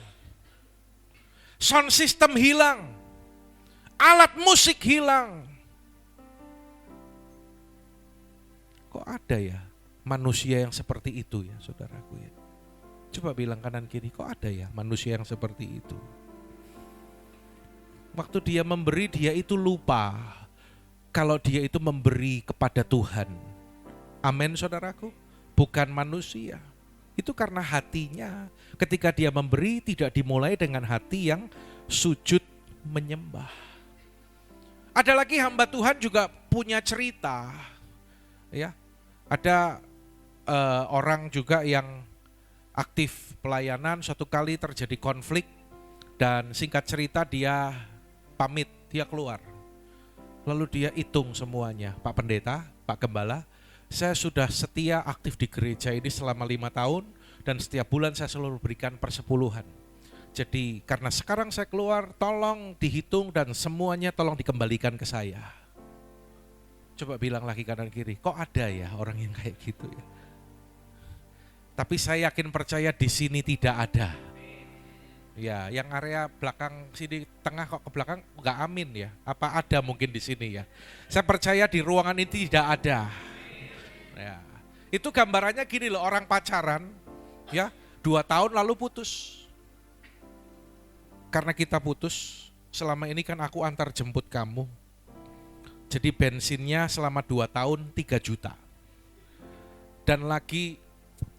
sound system hilang, alat musik hilang. Kok ada ya manusia yang seperti itu ya saudaraku ya? Coba bilang kanan kiri, kok ada ya manusia yang seperti itu? Waktu dia memberi, dia itu lupa kalau dia itu memberi kepada Tuhan. Amin saudaraku, bukan manusia. Itu karena hatinya ketika dia memberi tidak dimulai dengan hati yang sujud menyembah. Ada lagi hamba Tuhan juga punya cerita. Ya, ada orang juga yang aktif pelayanan, suatu kali terjadi konflik dan singkat cerita dia pamit, dia keluar. Lalu dia hitung semuanya, Pak Pendeta, Pak Gembala, saya sudah setia aktif di gereja ini selama 5 tahun dan setiap bulan saya selalu berikan persepuluhan. Jadi karena sekarang saya keluar, tolong dihitung dan semuanya tolong dikembalikan ke saya. Coba bilang lagi kanan kiri, kok ada ya orang yang kayak gitu ya? Tapi saya yakin percaya di sini tidak ada. Ya, yang area belakang sini tengah kok ke belakang nggak amin ya? Apa ada mungkin di sini ya? Saya percaya di ruangan ini tidak ada. Ya, itu gambarannya gini loh, orang pacaran, ya 2 tahun lalu putus. Karena kita putus, selama ini kan aku antar jemput kamu. Jadi bensinnya selama 2 tahun 3 juta. Dan lagi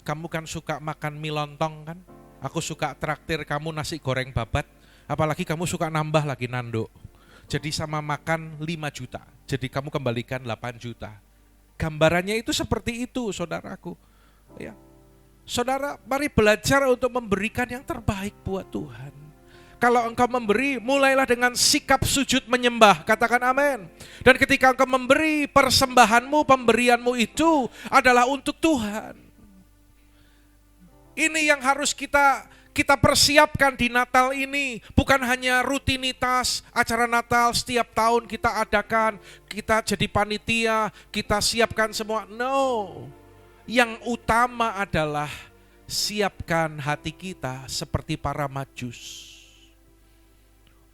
kamu kan suka makan mie lontong kan? Aku suka traktir kamu nasi goreng babat. Apalagi kamu suka nambah lagi nando. Jadi sama makan 5 juta. Jadi kamu kembalikan 8 juta. Gambarannya itu seperti itu saudaraku. Ya. Saudara, mari belajar untuk memberikan yang terbaik buat Tuhan. Kalau engkau memberi, mulailah dengan sikap sujud menyembah. Katakan amin. Dan ketika engkau memberi, persembahanmu, pemberianmu itu adalah untuk Tuhan. Ini yang harus kita persiapkan di Natal ini. Bukan hanya rutinitas acara Natal setiap tahun kita adakan, kita jadi panitia, kita siapkan semua. No. Yang utama adalah siapkan hati kita seperti para Majus.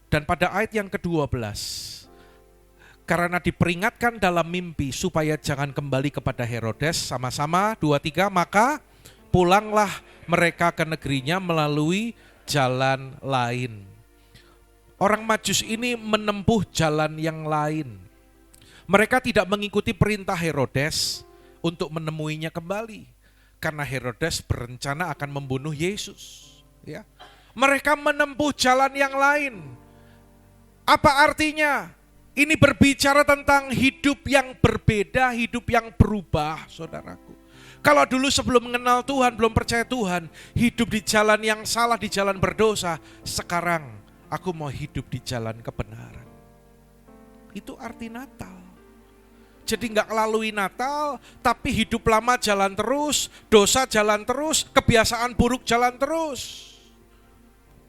Dan pada ayat yang ke-12, karena diperingatkan dalam mimpi supaya jangan kembali kepada Herodes, sama-sama 2-3, maka pulanglah mereka ke negerinya melalui jalan lain. Orang Majus ini menempuh jalan yang lain. Mereka tidak mengikuti perintah Herodes untuk menemuinya kembali. Karena Herodes berencana akan membunuh Yesus. Ya. Mereka menempuh jalan yang lain. Apa artinya? Ini berbicara tentang hidup yang berbeda, hidup yang berubah, saudaraku. Kalau dulu sebelum mengenal Tuhan, belum percaya Tuhan, hidup di jalan yang salah, di jalan berdosa. Sekarang aku mau hidup di jalan kebenaran. Itu arti Natal. Jadi gak lalui Natal, tapi hidup lama jalan terus, dosa jalan terus, kebiasaan buruk jalan terus.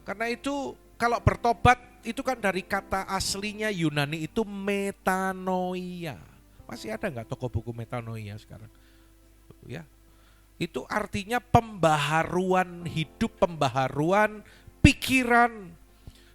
Karena itu kalau bertobat, itu kan dari kata aslinya Yunani itu metanoia. Masih ada gak toko buku metanoia sekarang? Ya, itu artinya pembaharuan hidup, pembaharuan pikiran.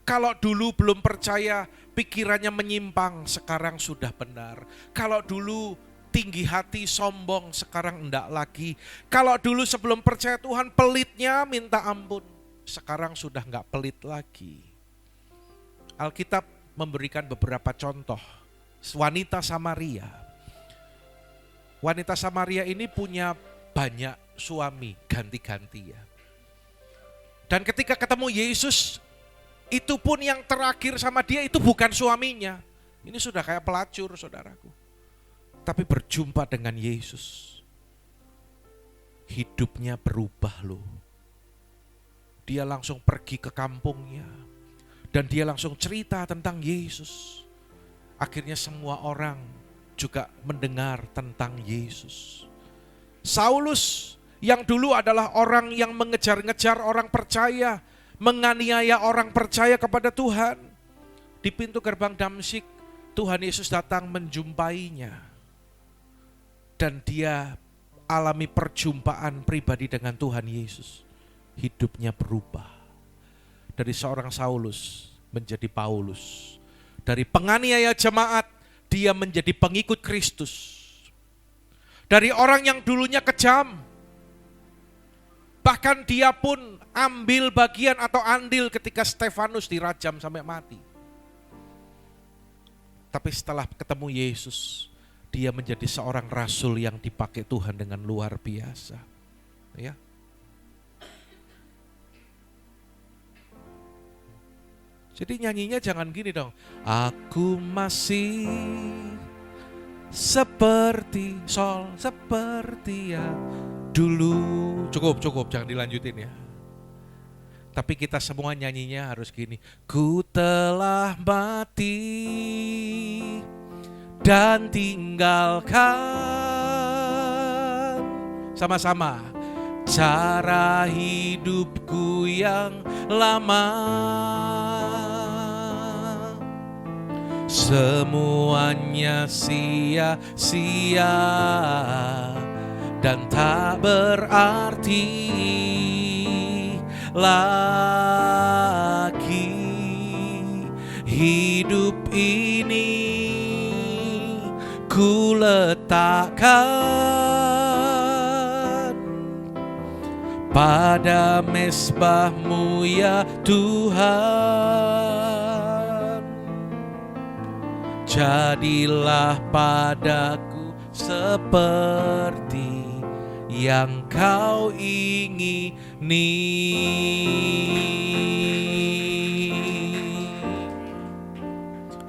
Kalau dulu belum percaya, pikirannya menyimpang, sekarang sudah benar. Kalau dulu tinggi hati, sombong, sekarang enggak lagi. Kalau dulu sebelum percaya Tuhan pelitnya minta ampun, sekarang sudah enggak pelit lagi. Alkitab memberikan beberapa contoh. Wanita Samaria. Wanita Samaria ini punya banyak suami, ganti-ganti ya. Dan ketika ketemu Yesus, itu pun yang terakhir sama dia itu bukan suaminya. Ini sudah kayak pelacur, saudaraku. Tapi berjumpa dengan Yesus, hidupnya berubah loh. Dia langsung pergi ke kampungnya. Dan dia langsung cerita tentang Yesus. Akhirnya semua orang juga mendengar tentang Yesus. Saulus yang dulu adalah orang yang mengejar-ngejar orang percaya, menganiaya orang percaya kepada Tuhan. Di pintu gerbang Damsyik, Tuhan Yesus datang menjumpainya. Dan dia alami perjumpaan pribadi dengan Tuhan Yesus. Hidupnya berubah. Dari seorang Saulus menjadi Paulus. Dari penganiaya jemaat, dia menjadi pengikut Kristus. Dari orang yang dulunya kejam, bahkan dia pun ambil bagian atau andil ketika Stefanus dirajam sampai mati. Tapi setelah ketemu Yesus, dia menjadi seorang rasul yang dipakai Tuhan dengan luar biasa. Ya. Jadi nyanyinya jangan gini dong. Aku masih seperti sol, seperti ya dulu. Cukup, jangan dilanjutin ya. Tapi kita semua nyanyinya harus gini. Ku telah mati dan tinggalkan sama-sama cara hidupku yang lama. Semuanya sia-sia dan tak berarti lagi. Hidup ini ku letakkan pada mezbah-Mu ya Tuhan. Jadilah padaku seperti yang Kau ingini.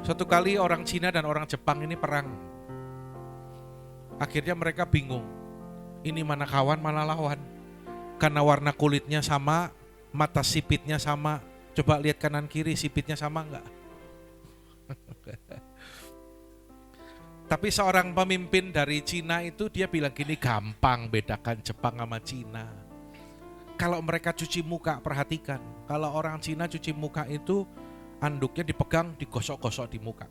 Suatu kali orang Cina dan orang Jepang ini perang. Akhirnya mereka bingung. Ini mana kawan, mana lawan. Karena warna kulitnya sama, mata sipitnya sama. Coba lihat kanan kiri, sipitnya sama enggak? Tapi seorang pemimpin dari Cina itu dia bilang gini, gampang bedakan Jepang sama Cina. Kalau mereka cuci muka, perhatikan. Kalau orang Cina cuci muka itu anduknya dipegang, digosok-gosok di muka.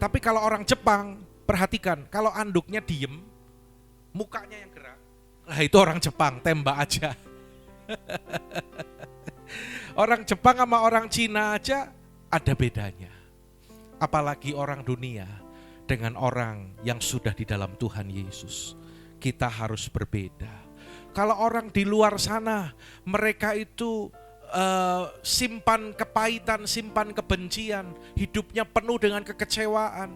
Tapi kalau orang Jepang, perhatikan, kalau anduknya diem, mukanya yang gerak. Nah itu orang Jepang, tembak aja. Orang Jepang sama orang Cina aja ada bedanya. Apalagi orang dunia dengan orang yang sudah di dalam Tuhan Yesus. Kita harus berbeda. Kalau orang di luar sana, mereka itu simpan kepahitan, simpan kebencian, hidupnya penuh dengan kekecewaan.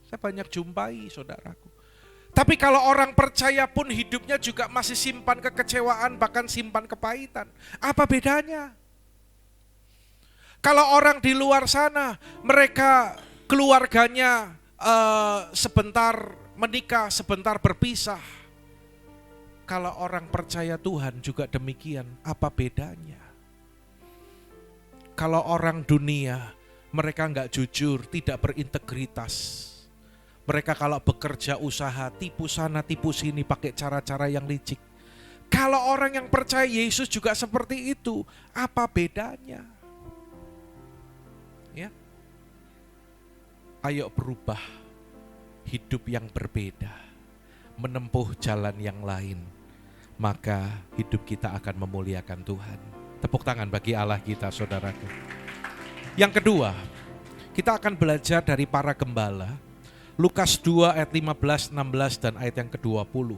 Saya banyak jumpai saudaraku. Tapi kalau orang percaya pun hidupnya juga masih simpan kekecewaan, bahkan simpan kepahitan. Apa bedanya? Kalau orang di luar sana, mereka keluarganya sebentar menikah, sebentar berpisah. Kalau orang percaya Tuhan juga demikian, apa bedanya? Kalau orang dunia, mereka enggak jujur, tidak berintegritas. Mereka kalau bekerja usaha, tipu sana, tipu sini, pakai cara-cara yang licik. Kalau orang yang percaya Yesus juga seperti itu, apa bedanya? Ya. Ayo berubah, hidup yang berbeda, menempuh jalan yang lain. Maka hidup kita akan memuliakan Tuhan. Tepuk tangan bagi Allah kita, saudaraku. Yang kedua, kita akan belajar dari para gembala. Lukas 2 ayat 15, 16 dan ayat yang ke-20.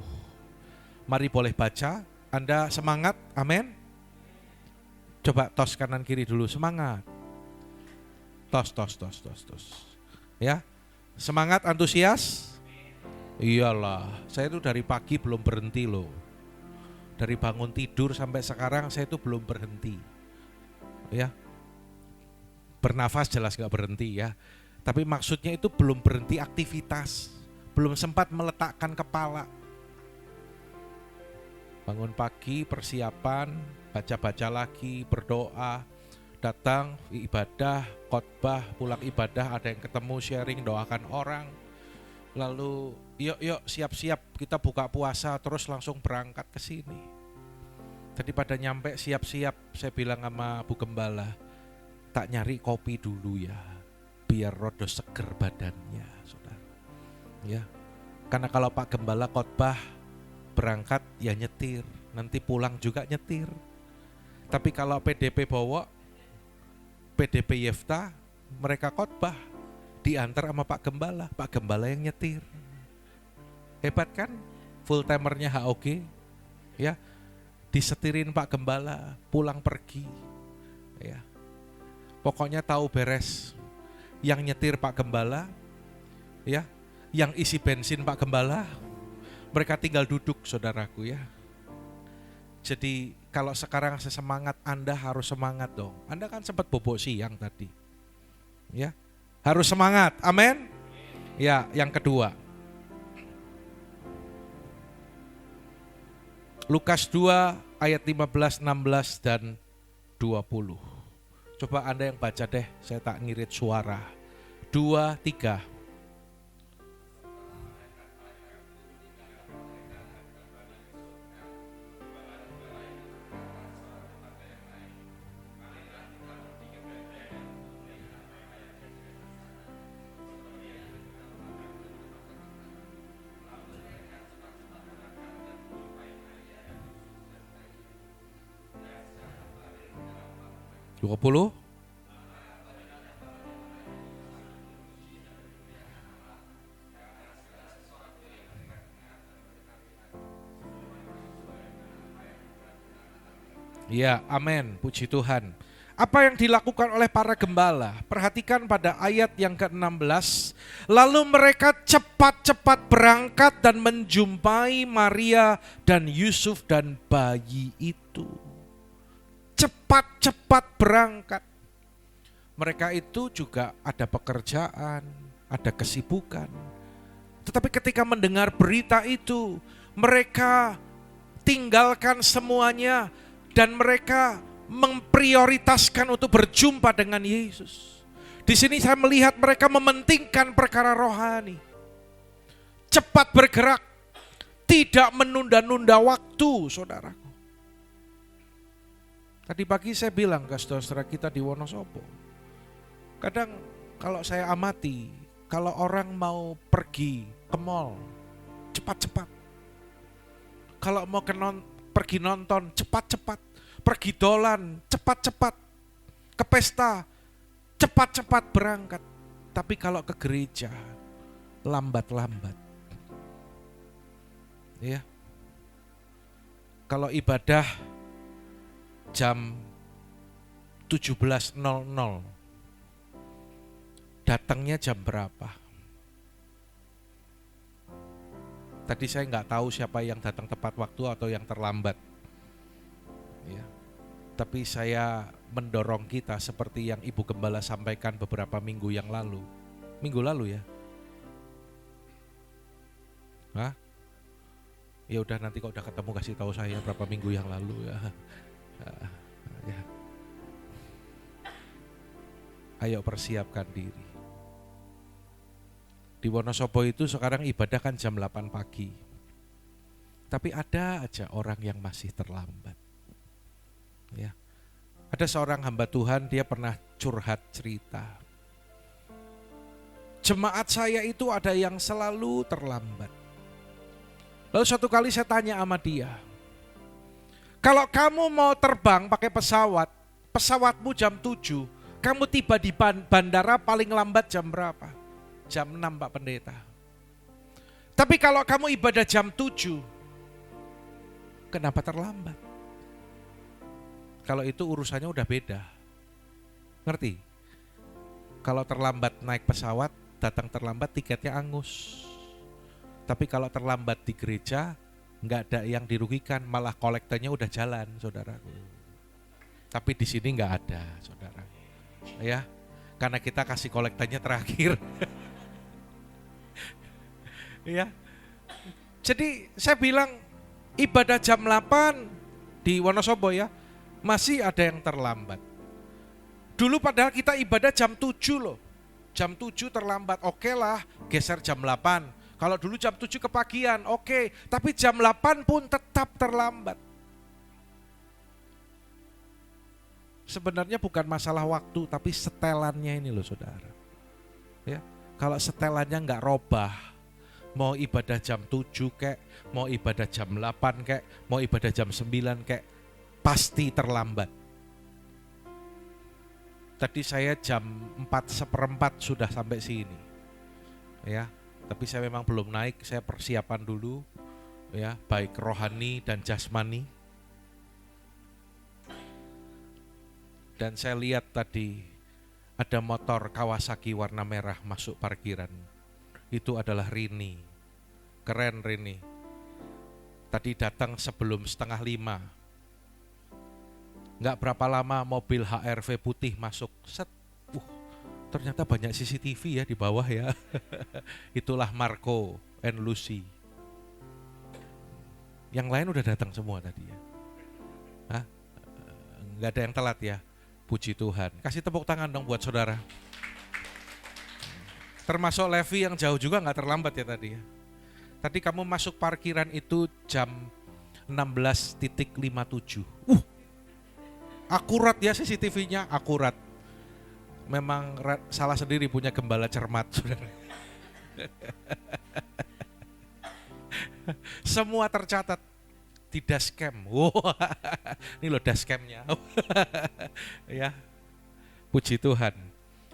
Mari boleh baca. Anda semangat? Amin. Coba tos kanan kiri dulu, semangat. Tos. Ya. Semangat, antusias? Iyalah, saya itu dari pagi belum berhenti loh. Dari bangun tidur sampai sekarang saya itu belum berhenti. Ya. Bernafas jelas gak berhenti ya. Tapi maksudnya itu belum berhenti aktivitas. Belum sempat meletakkan kepala. Bangun pagi, persiapan, baca-baca lagi, berdoa, datang, ibadah, khotbah, pulang ibadah, ada yang ketemu, sharing, doakan orang. Lalu yuk siap-siap kita buka puasa, terus langsung berangkat ke sini. Tadi pada nyampe siap-siap, saya bilang sama Bu Gembala, tak nyari kopi dulu ya, biar rodo seger badannya, saudara. Ya, karena kalau Pak Gembala khotbah berangkat ya nyetir, nanti pulang juga nyetir. Tapi kalau PDP bawa, PDP Yefta, mereka khotbah diantar sama Pak Gembala yang nyetir. Hebat kan? Full timernya HOG, ya, disetirin Pak Gembala, pulang pergi, ya. Pokoknya tahu beres. Yang nyetir Pak Gembala, ya, yang isi bensin Pak Gembala, mereka tinggal duduk, saudaraku ya. Jadi Kalau sekarang saya semangat, Anda harus semangat dong. Anda kan sempat bobok siang tadi. Ya, harus semangat. Amin. Ya, yang kedua. Lukas 2 ayat 15, 16 dan 20. Coba Anda yang baca deh, saya tak ngirit suara. 2, 3. Dua puluh. Ya, amin. Puji Tuhan. Apa yang dilakukan oleh para gembala? Perhatikan pada ayat yang ke-16. Lalu mereka cepat-cepat berangkat dan menjumpai Maria dan Yusuf dan bayi itu. Cepat-cepat berangkat. Mereka itu juga ada pekerjaan, ada kesibukan. Tetapi ketika mendengar berita itu, mereka tinggalkan semuanya dan mereka memprioritaskan untuk berjumpa dengan Yesus. Di sini saya melihat mereka mementingkan perkara rohani. Cepat bergerak, tidak menunda-nunda waktu, saudaraku. Tadi pagi saya bilang ke saudara-saudara kita di Wonosobo, kadang kalau saya amati, kalau orang mau pergi ke mall, cepat-cepat. Kalau mau pergi nonton, cepat-cepat. Pergi dolan, cepat-cepat. Ke pesta, cepat-cepat berangkat. Tapi kalau ke gereja, lambat-lambat. Ya. Kalau ibadah jam 17.00, datangnya jam berapa? Tadi saya nggak tahu siapa yang datang tepat waktu atau yang terlambat. Ya. Tapi saya mendorong kita seperti yang Ibu Gembala sampaikan beberapa minggu yang lalu. Minggu lalu ya? Hah? Ya udah, nanti kalau udah ketemu kasih tahu saya berapa minggu yang lalu ya. Ya. Ayo persiapkan diri. Di Wonosobo itu sekarang ibadah kan jam 8 pagi. Tapi ada aja orang yang masih terlambat. Ya. Ada seorang hamba Tuhan, dia pernah curhat cerita. Jemaat saya itu ada yang selalu terlambat. Lalu suatu kali saya tanya sama dia, kalau kamu mau terbang pakai pesawat, pesawatmu jam 7, kamu tiba di bandara paling lambat jam berapa? Jam 6 Pak Pendeta. Tapi kalau kamu ibadah jam 7, kenapa terlambat? Kalau itu urusannya udah beda. Ngerti? Kalau terlambat naik pesawat, datang terlambat tiketnya angus. Tapi kalau terlambat di gereja, nggak ada yang dirugikan, malah kolektornya udah jalan, saudaraku. Tapi di sini nggak ada, saudara. Ya, karena kita kasih kolektornya terakhir. Ya. Jadi saya bilang ibadah jam 8 di Wonosobo ya, masih ada yang terlambat. Dulu padahal kita ibadah jam 7 loh. Jam 7 terlambat, oke lah, geser jam 8. Kalau dulu jam 7 kepagian, oke. Tapi jam 8 pun tetap terlambat. Sebenarnya bukan masalah waktu, tapi setelannya ini loh saudara. Ya, kalau setelannya nggak robah, mau ibadah jam 7 kek, mau ibadah jam 8 kek, mau ibadah jam 9 kek, pasti terlambat. Tadi saya jam 4:15 sudah sampai sini. Ya, tapi saya memang belum naik, saya persiapan dulu. Ya, baik rohani dan jasmani. Dan saya lihat tadi ada motor Kawasaki warna merah masuk parkiran. Itu adalah Rini. Keren Rini. Tadi datang sebelum 4:30. Nggak berapa lama mobil HR-V putih masuk. Set. Ternyata banyak CCTV ya di bawah ya. Itulah Marco and Lucy. Yang lain udah datang semua tadi ya. Hah? Nggak ada yang telat ya. Puji Tuhan. Kasih tepuk tangan dong buat saudara. Termasuk Levi yang jauh juga nggak terlambat ya tadi ya. Tadi kamu masuk parkiran itu jam 16.57. Akurat ya CCTV-nya, akurat. Memang salah sendiri punya gembala cermat, saudara. Semua tercatat di dashcam. Ini loh dashcamnya. Ya, puji Tuhan.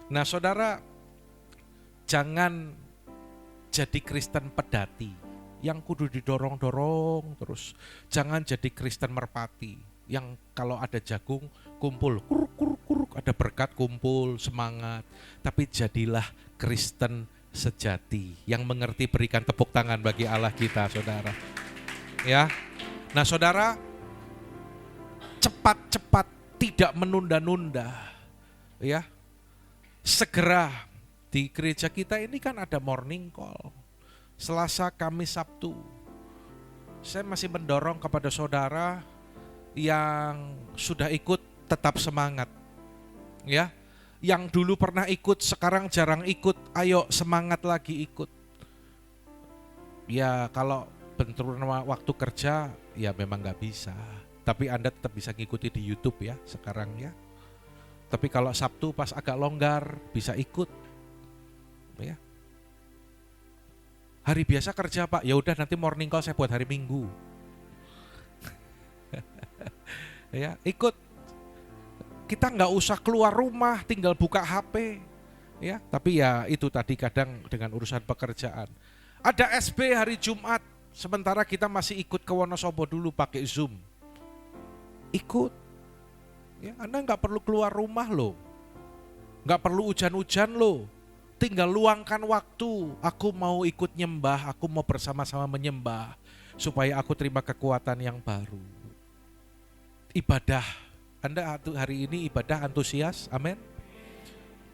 Nah, saudara, jangan jadi Kristen pedati yang kudu didorong-dorong terus. Jangan jadi Kristen merpati yang kalau ada jagung kumpul, kuruk, ada berkat kumpul, semangat. Tapi jadilah Kristen sejati yang mengerti. Berikan tepuk tangan bagi Allah kita, saudara. Ya, nah saudara, cepat-cepat, tidak menunda-nunda. Ya, segera. Di gereja kita ini kan ada morning call, Selasa, Kamis, Sabtu. Saya masih mendorong kepada saudara yang sudah ikut tetap semangat. Ya, yang dulu pernah ikut sekarang jarang ikut, ayo semangat lagi ikut. Ya kalau benturan waktu kerja ya memang gak bisa. Tapi Anda tetap bisa ngikuti di YouTube ya sekarang ya. Tapi kalau Sabtu pas agak longgar bisa ikut. Ya. Hari biasa kerja Pak, ya udah nanti morning call saya buat hari Minggu. Ya, ikut. Kita nggak usah keluar rumah, tinggal buka HP. Ya, tapi ya itu tadi kadang dengan urusan pekerjaan. Ada SB hari Jumat, sementara kita masih ikut ke Wonosobo dulu pakai Zoom. Ikut. Ya, Anda nggak perlu keluar rumah loh. Nggak perlu hujan-hujan loh. Tinggal luangkan waktu, aku mau ikut nyembah, aku mau bersama-sama menyembah, supaya aku terima kekuatan yang baru. Ibadah, Anda hari ini ibadah antusias, amin.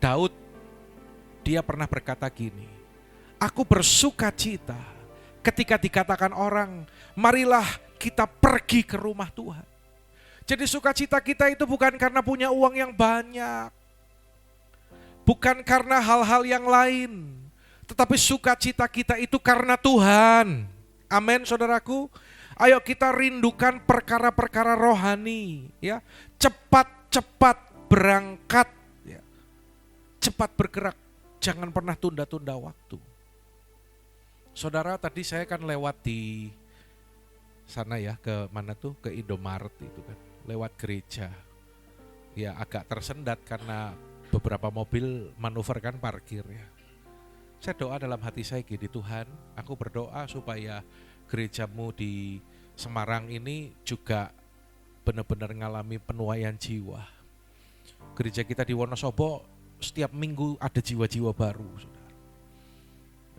Daud, dia pernah berkata gini, aku bersuka cita ketika dikatakan orang, marilah kita pergi ke rumah Tuhan. Jadi sukacita kita itu bukan karena punya uang yang banyak, bukan karena hal-hal yang lain, tetapi sukacita kita itu karena Tuhan. Amin, saudaraku. Ayo kita rindukan perkara-perkara rohani, ya. Cepat-cepat berangkat, ya. Cepat bergerak, jangan pernah tunda-tunda waktu. Saudara, tadi saya kan lewat di sana ya, ke mana tuh, ke Indomaret itu kan, lewat gereja. Ya agak tersendat karena beberapa mobil manuver kan parkir ya. Saya doa dalam hati saya gini, Tuhan, aku berdoa supaya gerejamu di Semarang ini juga benar-benar ngalami penuaian jiwa. Gereja kita di Wonosobo setiap minggu ada jiwa-jiwa baru, saudara.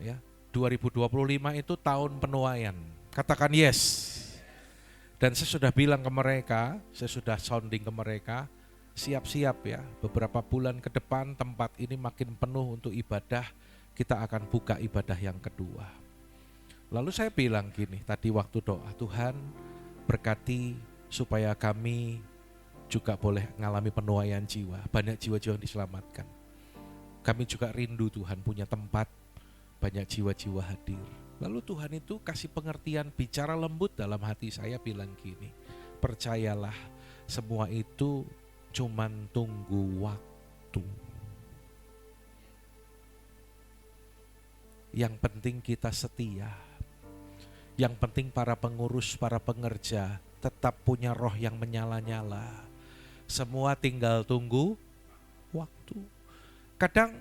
Ya, 2025 itu tahun penuaian. Katakan yes. Dan saya sudah bilang ke mereka, saya sudah sounding ke mereka, siap-siap ya, beberapa bulan ke depan tempat ini makin penuh untuk ibadah, kita akan buka ibadah yang kedua. Lalu saya bilang gini, tadi waktu doa, Tuhan berkati supaya kami juga boleh mengalami penuaian jiwa, banyak jiwa-jiwa yang diselamatkan. Kami juga rindu Tuhan punya tempat, banyak jiwa-jiwa hadir. Lalu Tuhan itu kasih pengertian, bicara lembut dalam hati saya, bilang gini, percayalah semua itu cuman tunggu waktu. Yang penting kita setia. Yang penting para pengurus, para pengerja tetap punya roh yang menyala-nyala. Semua tinggal tunggu waktu. Kadang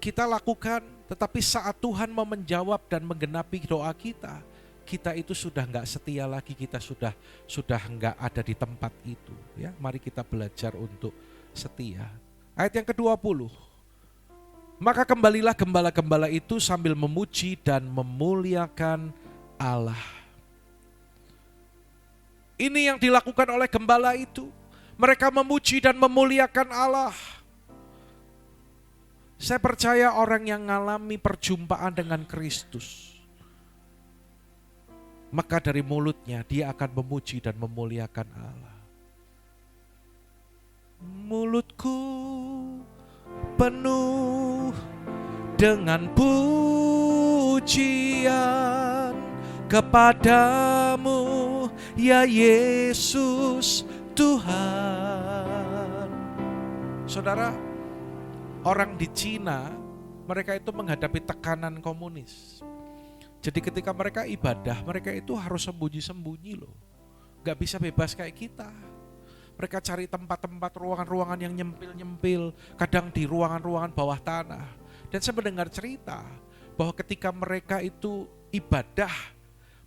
kita lakukan, tetapi saat Tuhan mau menjawab dan menggenapi doa kita, kita itu sudah enggak setia lagi, kita sudah enggak ada di tempat itu. Ya, mari kita belajar untuk setia. Ayat yang ke-20. Maka kembalilah gembala-gembala itu sambil memuji dan memuliakan Allah. Ini yang dilakukan oleh gembala itu. Mereka memuji dan memuliakan Allah. Saya percaya orang yang mengalami perjumpaan dengan Kristus, maka dari mulutnya dia akan memuji dan memuliakan Allah. Mulutku penuh dengan pujian kepadamu, ya Yesus Tuhan. Saudara, orang di Cina, mereka itu menghadapi tekanan komunis. Jadi ketika mereka ibadah, mereka itu harus sembunyi-sembunyi loh. Gak bisa bebas kayak kita. Mereka cari tempat-tempat, ruangan-ruangan yang nyempil-nyempil, kadang di ruangan-ruangan bawah tanah. Dan saya mendengar cerita bahwa ketika mereka itu ibadah,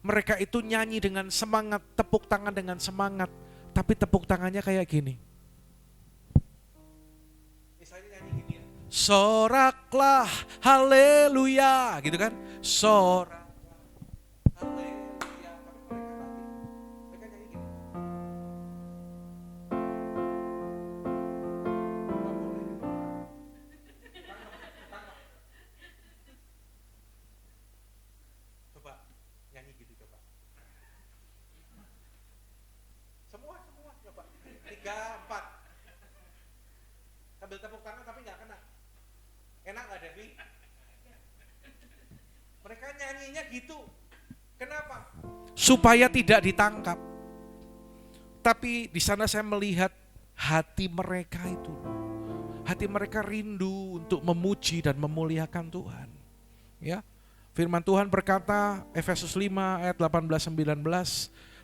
mereka itu nyanyi dengan semangat, tepuk tangan dengan semangat, tapi tepuk tangannya kayak gini. Misalnya nyanyi gini ya. Soraklah haleluya, gitu kan? Soraklah haleluya. Tapi mereka nyanyi gini. Coba nyanyi gitu coba. Semua coba. 3, 4. Sambil tepuk tangan tapi nggak kena. Enak nggak Devi? Mereka nyanyinya gitu. Kenapa? Supaya tidak ditangkap. Tapi di sana saya melihat hati mereka itu. Hati mereka rindu untuk memuji dan memuliakan Tuhan. Ya. Firman Tuhan berkata, Efesus 5 ayat 18-19,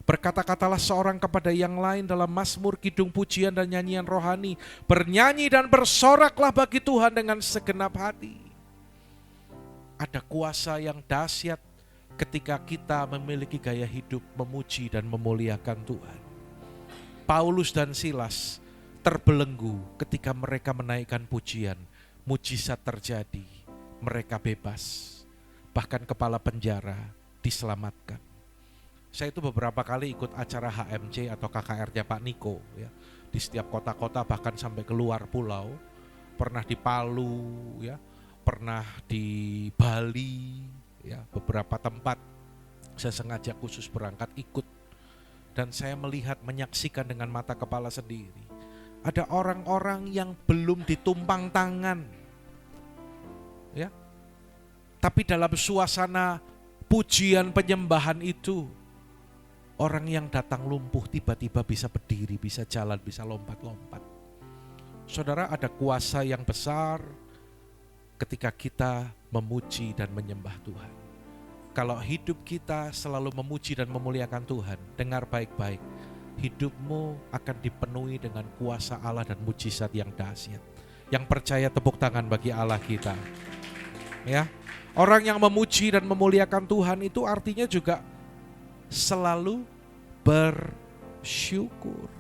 berkata-katalah seorang kepada yang lain dalam mazmur, kidung pujian dan nyanyian rohani. Bernyanyi dan bersoraklah bagi Tuhan dengan segenap hati. Ada kuasa yang dahsyat ketika kita memiliki gaya hidup memuji dan memuliakan Tuhan. Paulus dan Silas terbelenggu ketika mereka menaikkan pujian. Mujizat terjadi, mereka bebas. Bahkan kepala penjara diselamatkan. Saya itu beberapa kali ikut acara HMC atau KKR-nya Pak Niko ya. Di setiap kota-kota bahkan sampai keluar pulau. Pernah di Palu ya, pernah di Bali ya, beberapa tempat. Saya sengaja khusus berangkat ikut dan saya melihat, menyaksikan dengan mata kepala sendiri. Ada orang-orang yang belum ditumpang tangan. Ya. Tapi dalam suasana pujian penyembahan itu, orang yang datang lumpuh tiba-tiba bisa berdiri, bisa jalan, bisa lompat-lompat. Saudara, ada kuasa yang besar ketika kita memuji dan menyembah Tuhan. Kalau hidup kita selalu memuji dan memuliakan Tuhan, dengar baik-baik, hidupmu akan dipenuhi dengan kuasa Allah dan mujizat yang dahsyat. Yang percaya tepuk tangan bagi Allah kita. Ya. Orang yang memuji dan memuliakan Tuhan itu artinya juga selalu bersyukur.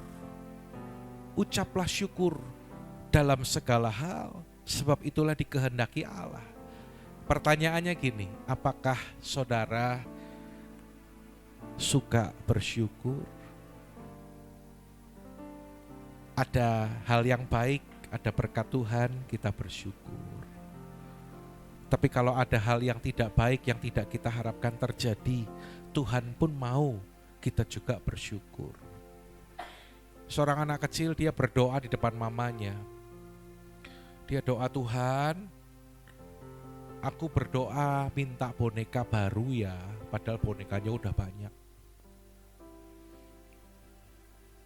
Ucaplah syukur dalam segala hal, sebab itulah dikehendaki Allah. Pertanyaannya gini, apakah saudara suka bersyukur? Ada hal yang baik, ada berkat Tuhan, kita bersyukur. Tapi kalau ada hal yang tidak baik, yang tidak kita harapkan terjadi, Tuhan pun mau kita juga bersyukur. Seorang anak kecil, dia berdoa di depan mamanya. Dia doa, Tuhan, aku berdoa minta boneka baru ya, padahal bonekanya udah banyak.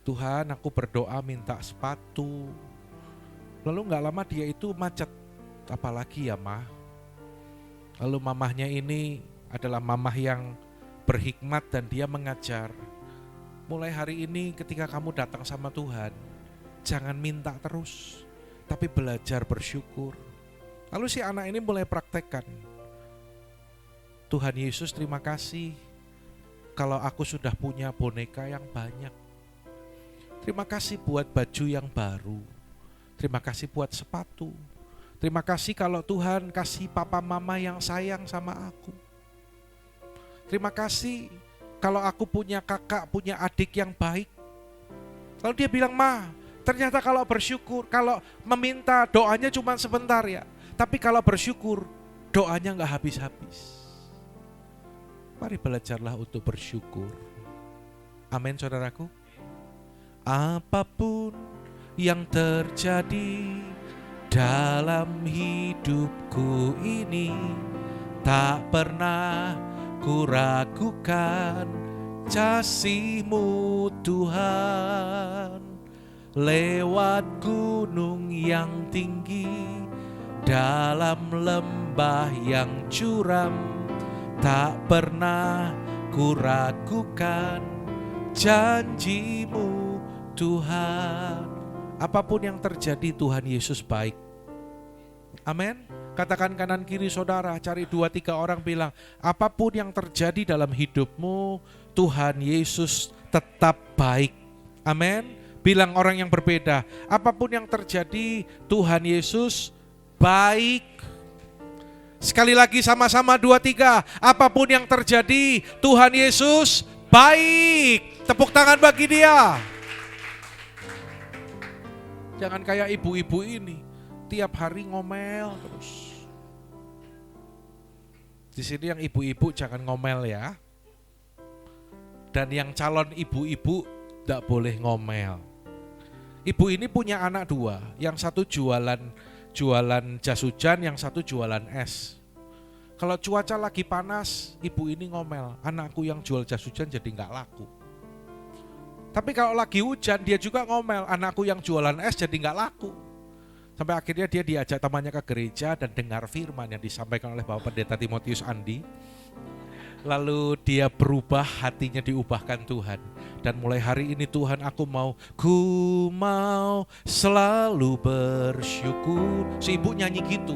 Tuhan, aku berdoa minta sepatu. Lalu gak lama dia itu macet, apalagi ya mah. Lalu mamahnya ini adalah mamah yang berhikmat dan dia mengajar. Mulai hari ini ketika kamu datang sama Tuhan, jangan minta terus, tapi belajar bersyukur. Lalu si anak ini mulai praktekkan. Tuhan Yesus, terima kasih kalau aku sudah punya boneka yang banyak. Terima kasih buat baju yang baru. Terima kasih buat sepatu. Terima kasih kalau Tuhan kasih papa mama yang sayang sama aku. Terima kasih kalau aku punya kakak, punya adik yang baik. Lalu dia bilang, Ma, Ternyata kalau bersyukur, kalau meminta doanya cuma sebentar ya. Tapi kalau bersyukur, doanya nggak habis-habis. Mari belajarlah untuk bersyukur. Amin saudaraku. Apapun yang terjadi dalam hidupku ini, tak pernah kuragukan kasih-Mu Tuhan. Lewat gunung yang tinggi, dalam lembah yang curam, tak pernah kuragukan janji-Mu Tuhan. Apapun yang terjadi, Tuhan Yesus baik. Amin. Katakan kanan kiri saudara, cari 2-3 orang bilang, apapun yang terjadi dalam hidupmu, Tuhan Yesus tetap baik. Amin. Bilang orang yang berbeda, apapun yang terjadi, Tuhan Yesus baik. Sekali lagi sama-sama 2-3, apapun yang terjadi, Tuhan Yesus baik. Tepuk tangan bagi Dia. Jangan kayak ibu-ibu ini, tiap hari ngomel terus. Di sini yang ibu-ibu jangan ngomel ya. Dan yang calon ibu-ibu tidak boleh ngomel. Ibu ini punya anak 2, yang satu jualan jas hujan, yang satu jualan es. Kalau cuaca lagi panas, ibu ini ngomel, anakku yang jual jas hujan jadi nggak laku. Tapi kalau lagi hujan, dia juga ngomel, anakku yang jualan es jadi nggak laku. Sampai akhirnya dia diajak temannya ke gereja dan dengar firman yang disampaikan oleh Bapak Pendeta Timotius Andi. Lalu dia berubah, hatinya diubahkan Tuhan. Dan mulai hari ini Tuhan, ku mau selalu bersyukur. Si ibu nyanyi gitu.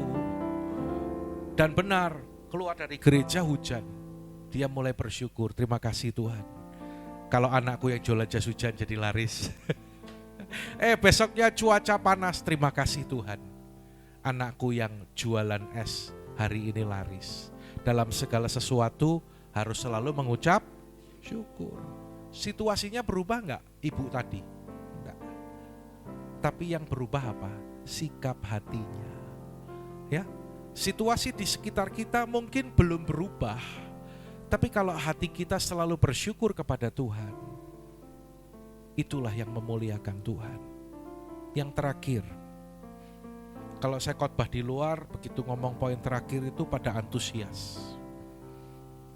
Dan benar, keluar dari gereja hujan. Dia mulai bersyukur, terima kasih Tuhan. Kalau anakku yang jualan jas hujan jadi laris. Besoknya cuaca panas, terima kasih Tuhan. Anakku yang jualan es hari ini laris. Dalam segala sesuatu harus selalu mengucap syukur. Situasinya berubah enggak ibu tadi? Enggak. Tapi yang berubah apa? Sikap hatinya. Ya, situasi di sekitar kita mungkin belum berubah. Tapi kalau hati kita selalu bersyukur kepada Tuhan, itulah yang memuliakan Tuhan. Yang terakhir, kalau saya khotbah di luar, begitu ngomong poin terakhir itu pada antusias.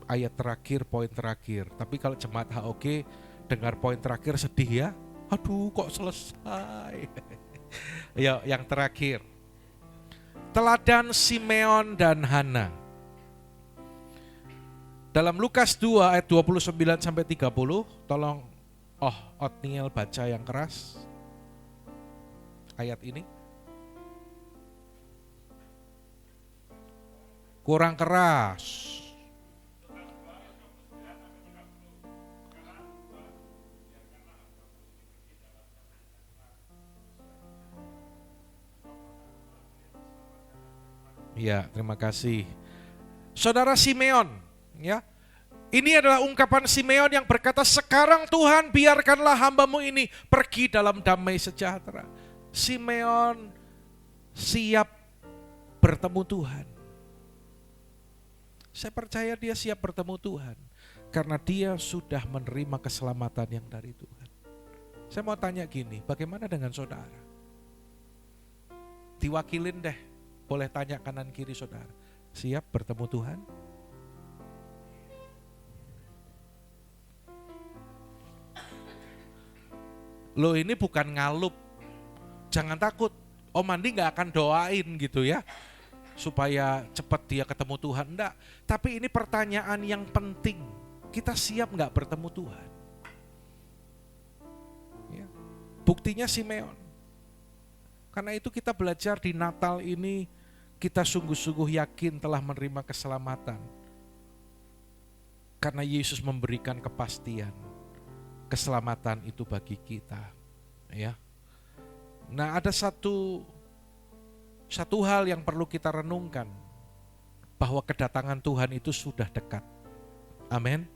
Ayat terakhir, poin terakhir. Tapi kalau jemaat HOG dengar poin terakhir sedih ya. Aduh kok selesai. Ya, yang terakhir. Teladan Simeon dan Hana. Dalam Lukas 2 ayat 29 sampai 30, tolong Otniel baca yang keras. Ayat ini. Kurang keras. Ya, terima kasih. Saudara Simeon, ya. Ini adalah ungkapan Simeon yang berkata, sekarang Tuhan biarkanlah hamba-Mu ini pergi dalam damai sejahtera. Simeon siap bertemu Tuhan. Saya percaya dia siap bertemu Tuhan karena dia sudah menerima keselamatan yang dari Tuhan. Saya mau tanya gini, bagaimana dengan saudara? Diwakilin deh, boleh tanya kanan kiri saudara. Siap bertemu Tuhan? Lo ini bukan ngalup, jangan takut. Om Andi gak akan doain gitu ya, supaya cepat dia ketemu Tuhan, enggak. Tapi ini pertanyaan yang penting, kita siap gak bertemu Tuhan? Ya. Buktinya Simeon. Karena itu kita belajar di Natal ini, kita sungguh-sungguh yakin telah menerima keselamatan. Karena Yesus memberikan kepastian, keselamatan itu bagi kita. Ya. Nah, ada satu hal yang perlu kita renungkan, bahwa kedatangan Tuhan itu sudah dekat. Amin.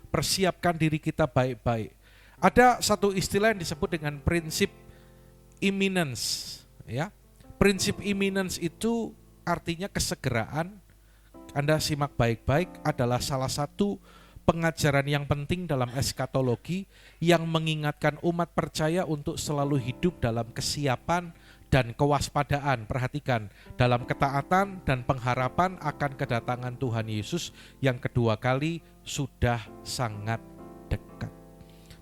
Persiapkan diri kita baik-baik. Ada satu istilah yang disebut dengan prinsip imminence, ya. Prinsip imminence itu artinya kesegeraan. Anda simak baik-baik, adalah salah satu pengajaran yang penting dalam eskatologi yang mengingatkan umat percaya untuk selalu hidup dalam kesiapan dan kewaspadaan. Perhatikan, dalam ketaatan dan pengharapan akan kedatangan Tuhan Yesus yang kedua kali sudah sangat dekat.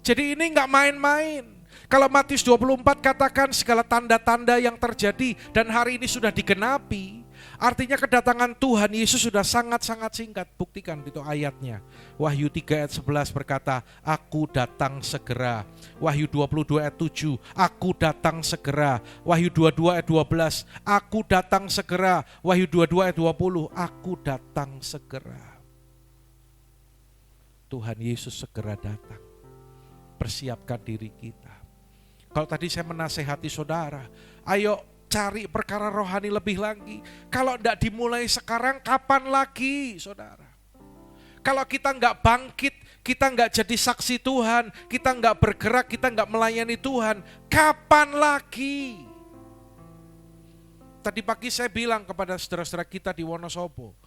Jadi ini nggak main-main. Kalau Matius 24 katakan segala tanda-tanda yang terjadi dan hari ini sudah digenapi, artinya kedatangan Tuhan Yesus sudah sangat-sangat singkat. Buktikan itu ayatnya. Wahyu 3 ayat 11 berkata, aku datang segera. Wahyu 22 ayat 7, aku datang segera. Wahyu 22 ayat 12, aku datang segera. Wahyu 22 ayat 20, aku datang segera. Tuhan Yesus segera datang. Persiapkan diri kita. Kalau tadi saya menasehati saudara, ayo cari perkara rohani lebih lagi. Kalau tidak dimulai sekarang, kapan lagi saudara? Kalau kita nggak bangkit, kita nggak jadi saksi Tuhan, kita nggak bergerak, kita nggak melayani Tuhan, kapan lagi? Tadi pagi saya bilang kepada saudara-saudara kita di Wonosobo,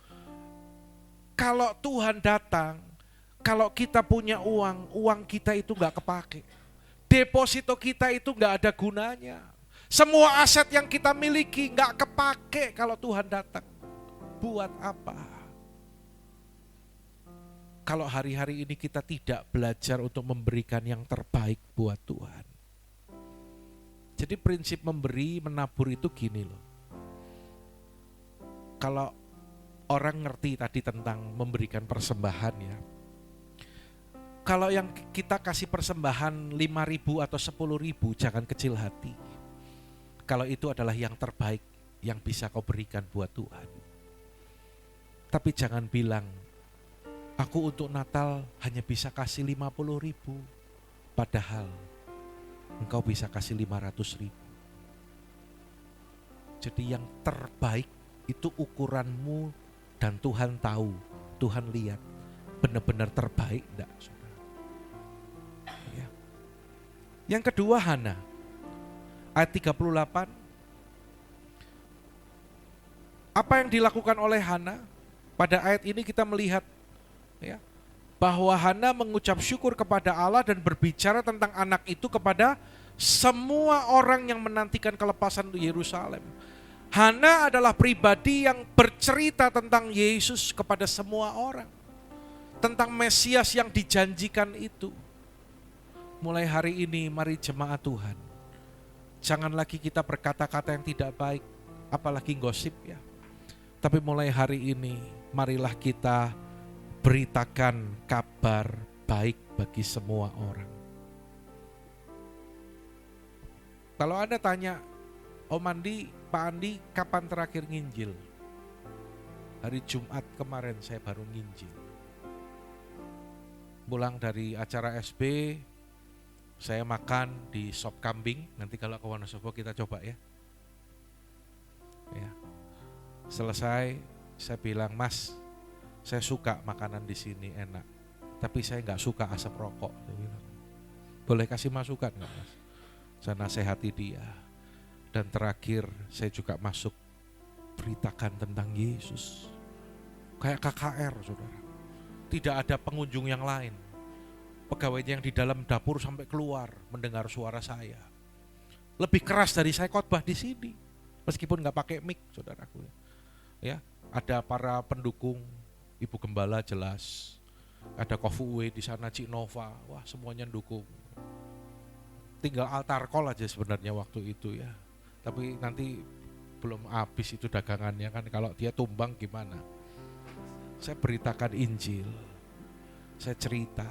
kalau Tuhan datang, kalau kita punya uang, uang kita itu nggak kepake. Deposito kita itu nggak ada gunanya. Semua aset yang kita miliki nggak kepake kalau Tuhan datang. Buat apa? Kalau hari-hari ini kita tidak belajar untuk memberikan yang terbaik buat Tuhan. Jadi prinsip memberi, menabur itu gini loh. Kalau orang ngerti tadi tentang memberikan persembahan ya. Kalau yang kita kasih persembahan 5.000 atau 10.000, jangan kecil hati. Kalau itu adalah yang terbaik yang bisa kau berikan buat Tuhan. Tapi jangan bilang, aku untuk Natal hanya bisa kasih 50.000. Padahal engkau bisa kasih 500.000. Jadi yang terbaik itu ukuranmu dan Tuhan tahu, Tuhan lihat benar-benar terbaik enggak, saudara? Ya. Yang kedua Hana, ayat 38. Apa yang dilakukan oleh Hana? Pada ayat ini kita melihat ya, bahwa Hana mengucap syukur kepada Allah dan berbicara tentang anak itu kepada semua orang yang menantikan kelepasan Yerusalem. Hana adalah pribadi yang bercerita tentang Yesus kepada semua orang. Tentang Mesias yang dijanjikan itu. Mulai hari ini mari jemaat Tuhan. Jangan lagi kita berkata-kata yang tidak baik, apalagi gosip ya. Tapi mulai hari ini marilah kita beritakan kabar baik bagi semua orang. Kalau Anda tanya, Om Andi, Pak Andi kapan terakhir nginjil? Hari Jumat kemarin saya baru nginjil. Pulang dari acara SB, saya makan di sop kambing. Nanti kalau ke Wonosobo kita coba ya. Ya. Selesai, saya bilang, Mas, saya suka makanan di sini enak, tapi saya nggak suka asap rokok. Saya bilang, boleh kasih masukan nggak, Mas? Saya nasihati dia. Dan terakhir, saya juga masuk beritakan tentang Yesus. Kayak KKR, saudara. Tidak ada pengunjung yang lain. Pegawainya yang di dalam dapur sampai keluar mendengar suara saya. Lebih keras dari saya khotbah di sini, meskipun nggak pakai mic, saudaraku. Ya, ada para pendukung, Ibu Gembala jelas, ada Kofuwe di sana, Cik Nova, wah semuanya dukung. Tinggal altar call aja sebenarnya waktu itu ya. Tapi nanti belum habis itu dagangannya kan, kalau dia tumbang gimana? Saya beritakan Injil, saya cerita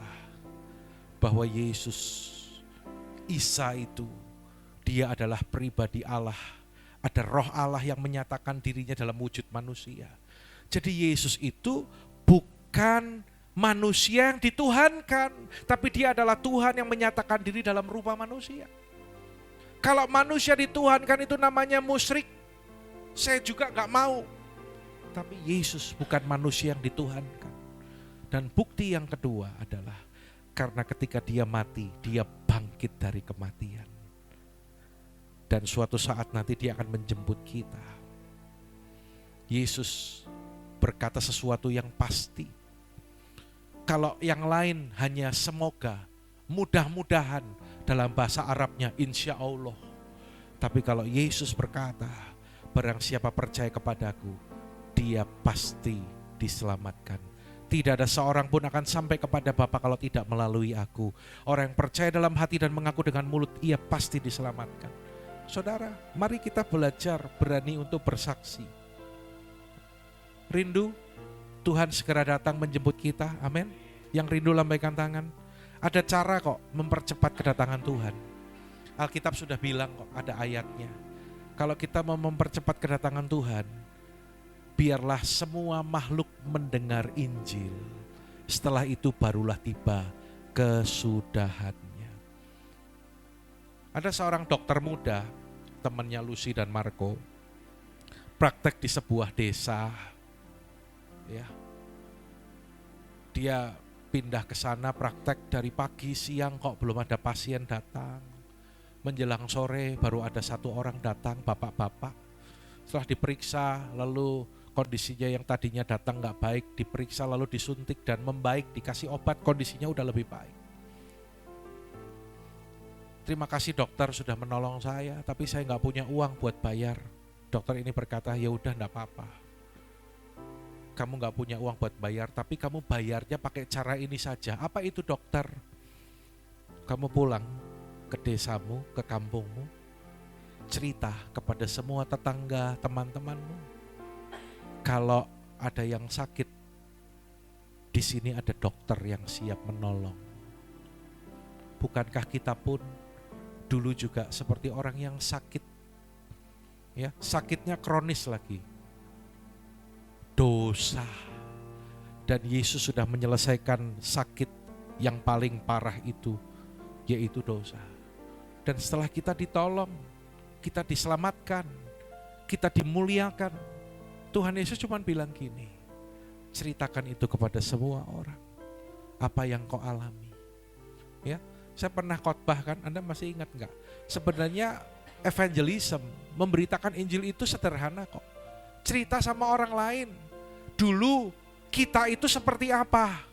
bahwa Yesus, Isa itu, dia adalah pribadi Allah. Ada roh Allah yang menyatakan dirinya dalam wujud manusia. Jadi Yesus itu bukan manusia yang dituhankan, tapi dia adalah Tuhan yang menyatakan diri dalam rupa manusia. Kalau manusia dituhankan itu namanya musyrik. Saya juga gak mau. Tapi Yesus bukan manusia yang dituhankan. Dan bukti yang kedua adalah karena ketika dia mati, dia bangkit dari kematian. Dan suatu saat nanti dia akan menjemput kita. Yesus berkata sesuatu yang pasti. Kalau yang lain hanya semoga, mudah-mudahan, dalam bahasa Arabnya insya Allah. Tapi kalau Yesus berkata, barang siapa percaya kepadaku, dia pasti diselamatkan. Tidak ada seorang pun akan sampai kepada Bapa kalau tidak melalui aku. Orang yang percaya dalam hati dan mengaku dengan mulut, ia pasti diselamatkan. Saudara, mari kita belajar berani untuk bersaksi. Rindu Tuhan segera datang menjemput kita, amin. Yang rindu lambaikan tangan. Ada cara kok mempercepat kedatangan Tuhan. Alkitab sudah bilang kok, ada ayatnya. Kalau kita mau mempercepat kedatangan Tuhan, biarlah semua makhluk mendengar Injil. Setelah itu barulah tiba kesudahannya. Ada seorang dokter muda, temannya Lucy dan Marco, praktek di sebuah desa. Ya, dia pindah ke sana praktek dari pagi siang kok belum ada pasien datang. Menjelang sore baru ada satu orang datang, bapak-bapak. Setelah diperiksa, lalu kondisinya yang tadinya datang gak baik, diperiksa lalu disuntik dan membaik, dikasih obat, kondisinya udah lebih baik. Terima kasih dokter sudah menolong saya, tapi saya gak punya uang buat bayar. Dokter ini berkata, ya udah gak apa-apa. Kamu gak punya uang buat bayar, tapi kamu bayarnya pakai cara ini saja. Apa itu dokter? Kamu pulang ke desamu, ke kampungmu, cerita kepada semua tetangga, teman-temanmu. Kalau ada yang sakit, di sini ada dokter yang siap menolong. Bukankah kita pun dulu juga seperti orang yang sakit? Ya, sakitnya kronis lagi. Dosa. Dan Yesus sudah menyelesaikan sakit yang paling parah itu, yaitu dosa. Dan setelah kita ditolong, kita diselamatkan, kita dimuliakan, Tuhan Yesus cuma bilang gini, ceritakan itu kepada semua orang, apa yang kau alami. Ya, saya pernah khotbah kan, Anda masih ingat enggak? Sebenarnya evangelism, memberitakan Injil itu sederhana kok. Cerita sama orang lain, dulu kita itu seperti apa.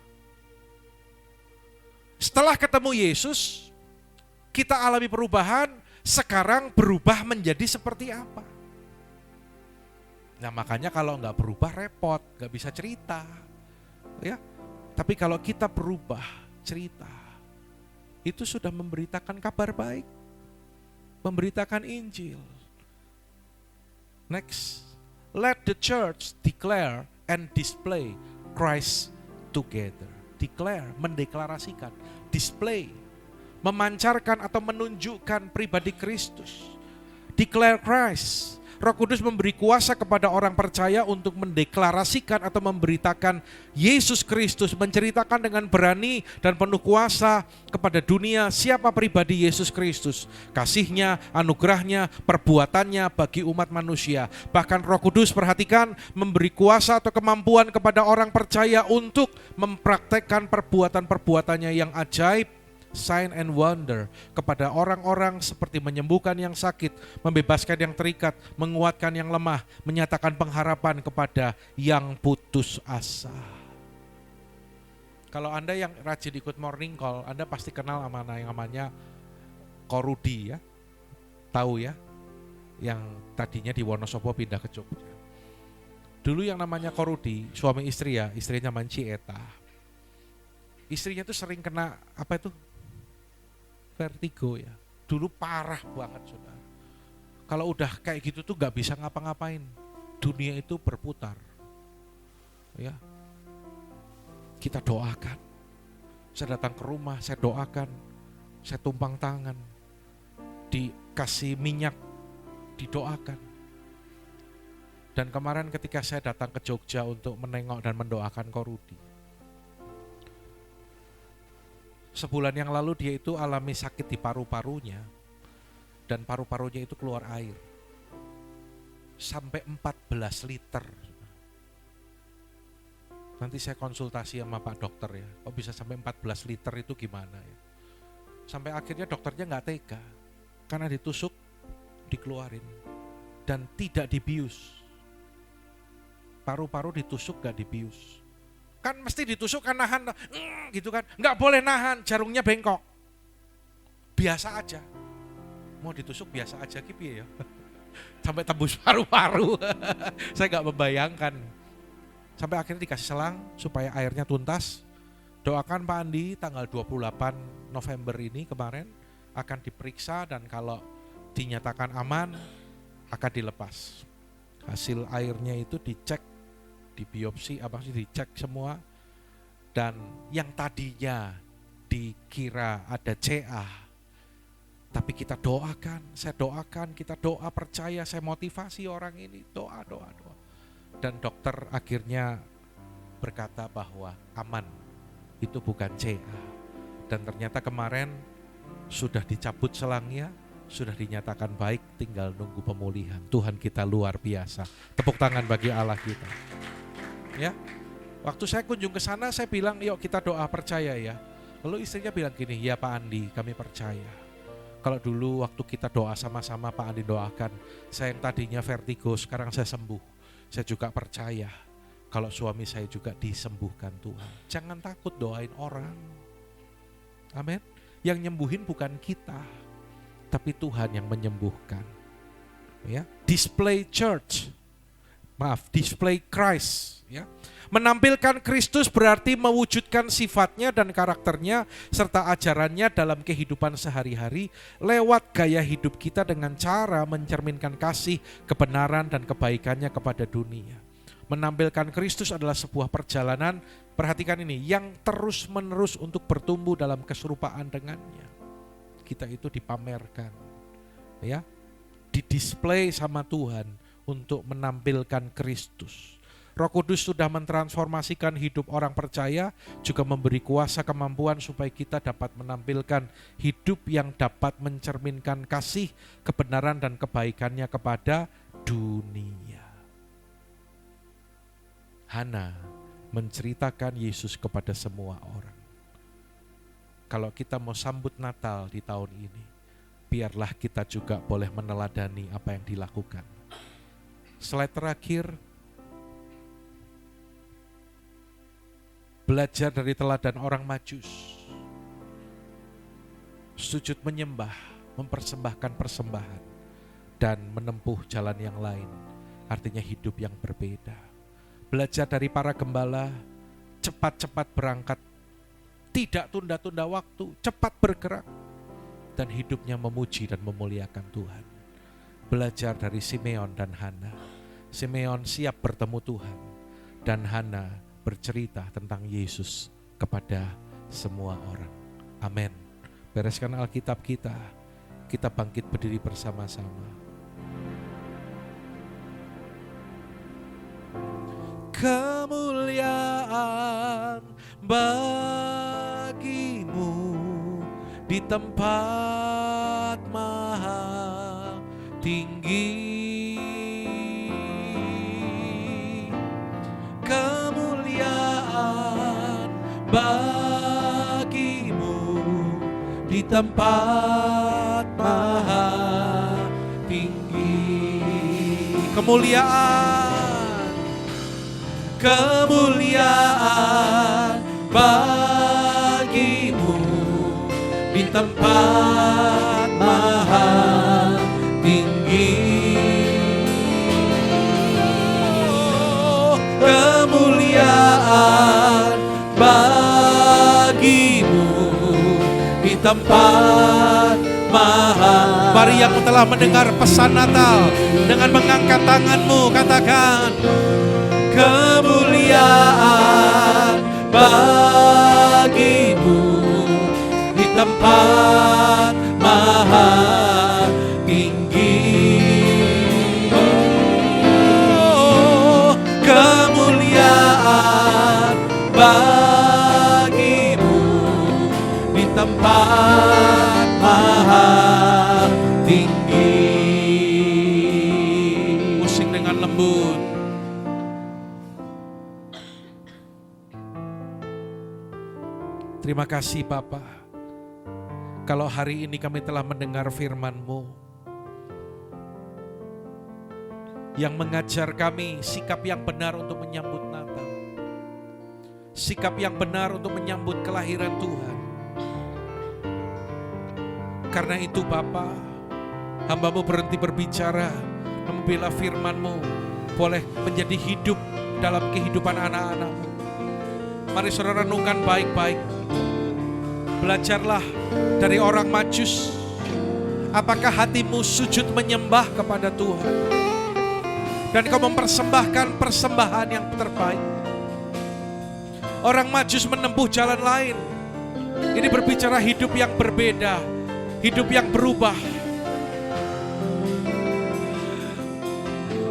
Setelah ketemu Yesus, kita alami perubahan, sekarang berubah menjadi seperti apa. Nah makanya kalau nggak berubah repot, nggak bisa cerita. Ya, tapi kalau kita berubah cerita, itu sudah memberitakan kabar baik, memberitakan Injil. Next, let the church declare and display Christ together. Declare, mendeklarasikan, display, memancarkan atau menunjukkan pribadi Kristus. Declare Christ. Roh Kudus memberi kuasa kepada orang percaya untuk mendeklarasikan atau memberitakan Yesus Kristus, menceritakan dengan berani dan penuh kuasa kepada dunia siapa pribadi Yesus Kristus, kasih-Nya, anugerah-Nya, perbuatannya bagi umat manusia. Bahkan Roh Kudus, perhatikan, memberi kuasa atau kemampuan kepada orang percaya untuk mempraktekkan perbuatan-perbuatannya yang ajaib, sign and wonder kepada orang-orang seperti menyembuhkan yang sakit, membebaskan yang terikat, menguatkan yang lemah, menyatakan pengharapan kepada yang putus asa. Kalau Anda yang rajin ikut morning call, Anda pasti kenal sama yang namanya Korudi ya. Tahu ya? Yang tadinya di Wonosobo pindah ke Jogja. Dulu yang namanya Korudi, suami istri ya, istrinya namanya Cieta. Istrinya tuh sering kena apa itu? Vertigo ya. Dulu parah banget saudara. Kalau udah kayak gitu tuh gak bisa ngapa-ngapain. Dunia itu berputar. Ya. Kita doakan. Saya datang ke rumah, saya doakan. Saya tumpang tangan. Dikasih minyak, didoakan. Dan kemarin ketika saya datang ke Jogja untuk menengok dan mendoakan Korudi, sebulan yang lalu dia itu alami sakit di paru-parunya dan paru-parunya itu keluar air sampai 14 liter. Nanti saya konsultasi sama Pak Dokter ya, kok bisa sampai 14 liter itu gimana ya. Sampai akhirnya dokternya gak tega karena ditusuk dikeluarin. Dan tidak dibius. Paru-paru ditusuk gak dibius. Kan mesti ditusuk kan nahan, gitu kan. Gak boleh nahan, jarumnya bengkok. Biasa aja. Mau ditusuk biasa aja gitu ya. Sampai tembus paru-paru. Saya gak membayangkan. Sampai akhirnya dikasih selang supaya airnya tuntas. Doakan Pak Andi tanggal 28 November ini kemarin akan diperiksa dan kalau dinyatakan aman akan dilepas. Hasil airnya itu dicek, dibiopsi, dicek semua. Dan yang tadinya dikira ada CA, tapi kita doakan, saya doakan, kita doa percaya, saya motivasi orang ini, doa. Dan dokter akhirnya berkata bahwa aman, itu bukan CA. Dan ternyata kemarin sudah dicabut selangnya, sudah dinyatakan baik, tinggal nunggu pemulihan. Tuhan kita luar biasa. Tepuk tangan bagi Allah kita. Ya, waktu saya kunjung ke sana, saya bilang, yuk kita doa percaya ya. Lalu istrinya bilang gini, ya Pak Andi, kami percaya. Kalau dulu waktu kita doa sama-sama Pak Andi doakan, saya yang tadinya vertigo, sekarang saya sembuh. Saya juga percaya kalau suami saya juga disembuhkan Tuhan. Jangan takut doain orang. Amin. Yang nyembuhin bukan kita, tapi Tuhan yang menyembuhkan. Ya, display Christ. Ya, menampilkan Kristus berarti mewujudkan sifatnya dan karakternya serta ajarannya dalam kehidupan sehari-hari lewat gaya hidup kita dengan cara mencerminkan kasih, kebenaran dan kebaikannya kepada dunia. Menampilkan Kristus adalah sebuah perjalanan, perhatikan ini, yang terus-menerus untuk bertumbuh dalam keserupaan dengannya. Kita itu dipamerkan, ya, didisplay sama Tuhan untuk menampilkan Kristus. Roh Kudus sudah mentransformasikan hidup orang percaya, juga memberi kuasa kemampuan supaya kita dapat menampilkan hidup yang dapat mencerminkan kasih, kebenaran dan kebaikannya kepada dunia. Hana menceritakan Yesus kepada semua orang. Kalau kita mau sambut Natal di tahun ini, biarlah kita juga boleh meneladani apa yang dilakukan. Slide terakhir, belajar dari teladan orang Majus. Sujud menyembah, mempersembahkan persembahan, dan menempuh jalan yang lain, artinya hidup yang berbeda. Belajar dari para gembala, cepat-cepat berangkat, tidak tunda-tunda waktu, cepat bergerak, dan hidupnya memuji dan memuliakan Tuhan. Belajar dari Simeon dan Hana. Simeon siap bertemu Tuhan, dan Hana bercerita tentang Yesus kepada semua orang. Amin. Bereskan Alkitab kita bangkit berdiri bersama-sama. Kemuliaan bagimu di tempat maha tinggi. Kemuliaan bagimu di tempat maha tinggi. Kemuliaan bagimu di tempat maha tinggi. Kemuliaan bagimu di tempat maha. Mari yang telah mendengar pesan Natal dengan mengangkat tanganmu, katakan kemuliaan bagimu di tempat maha tinggi. Oh, kemuliaan bagimu di tempat maha tinggi. Musik dengan lembut. Terima kasih Bapa. Kalau hari ini kami telah mendengar firman-Mu, yang mengajar kami sikap yang benar untuk menyambut Natal. Sikap yang benar untuk menyambut kelahiran Tuhan. Karena itu Bapa, hamba-Mu berhenti berbicara, membela firman-Mu boleh menjadi hidup dalam kehidupan anak-anak-Mu. Mari saudara renungkan baik-baik. Belajarlah dari orang Majus. Apakah hatimu sujud menyembah kepada Tuhan? Dan kau mempersembahkan persembahan yang terbaik. Orang Majus menempuh jalan lain. Ini berbicara hidup yang berbeda, hidup yang berubah.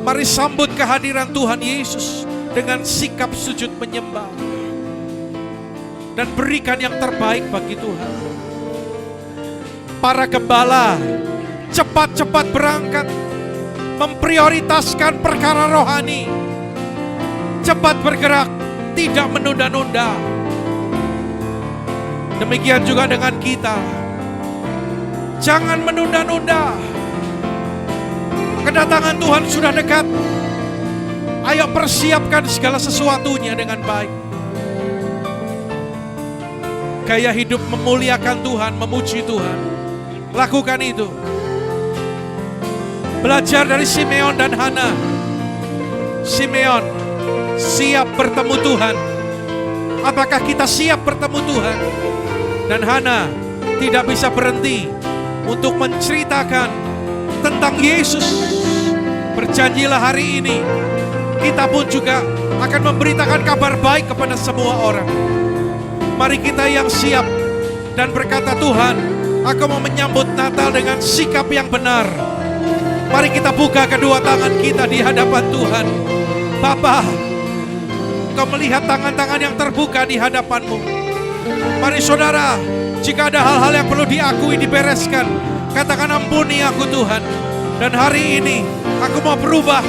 Mari sambut kehadiran Tuhan Yesus dengan sikap sujud menyembah. Dan berikan yang terbaik bagi Tuhan. Para gembala cepat-cepat berangkat, memprioritaskan perkara rohani. Cepat bergerak, tidak menunda-nunda. Demikian juga dengan kita. Jangan menunda-nunda. Kedatangan Tuhan sudah dekat. Ayo persiapkan segala sesuatunya dengan baik. Gaya hidup memuliakan Tuhan, memuji Tuhan. Lakukan itu. Belajar dari Simeon dan Hana. Simeon siap bertemu Tuhan. Apakah kita siap bertemu Tuhan? Dan Hana tidak bisa berhenti untuk menceritakan tentang Yesus. Berjanjilah hari ini kita pun juga akan memberitakan kabar baik kepada semua orang. Mari kita yang siap dan berkata, Tuhan, aku mau menyambut Natal dengan sikap yang benar. Mari kita buka kedua tangan kita di hadapan Tuhan. Bapa, Kau melihat tangan-tangan yang terbuka di hadapan-Mu. Mari saudara, jika ada hal-hal yang perlu diakui, dibereskan, katakan ampuni aku Tuhan. Dan hari ini aku mau berubah.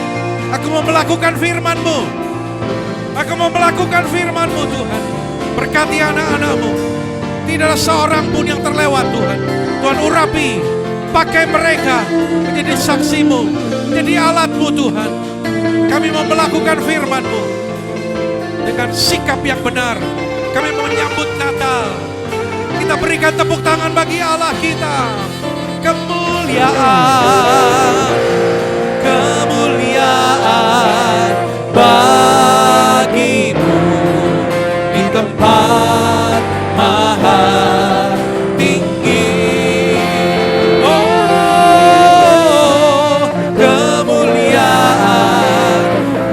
Aku mau melakukan firman-Mu. Aku mau melakukan firman-Mu Tuhan. Berkati anak-anak-Mu. Tidak ada seorang pun yang terlewat Tuhan. Tuhan urapi, pakai mereka menjadi saksi-Mu, menjadi alat-Mu Tuhan. Kami mau melakukan firman-Mu dengan sikap yang benar. Kami mau menyambut Natal. Kita berikan tepuk tangan bagi Allah kita. Kemuliaan, kemuliaan bagi-Mu di tempat maha tinggi. Oh, kemuliaan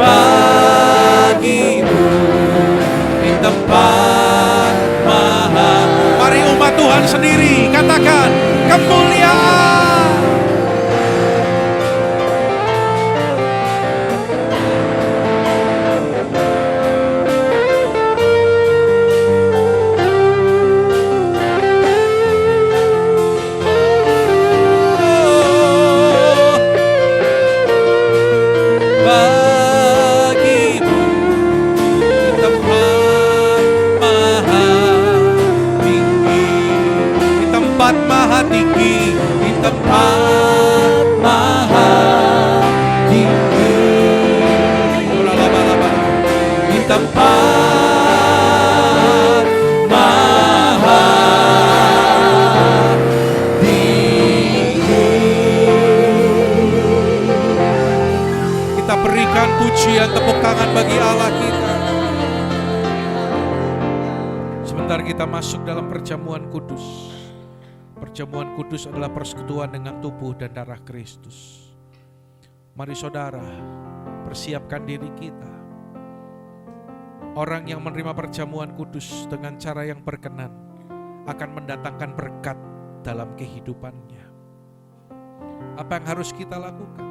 bagi-Mu di tempat maha. Mari umat Tuhan sendiri katakan kemuliaan. Pujian tepuk tangan bagi Allah kita. Sebentar kita masuk dalam perjamuan kudus. Perjamuan kudus adalah persekutuan dengan tubuh dan darah Kristus. Mari saudara, persiapkan diri kita. Orang yang menerima perjamuan kudus dengan cara yang berkenan akan mendatangkan berkat dalam kehidupannya. Apa yang harus kita lakukan?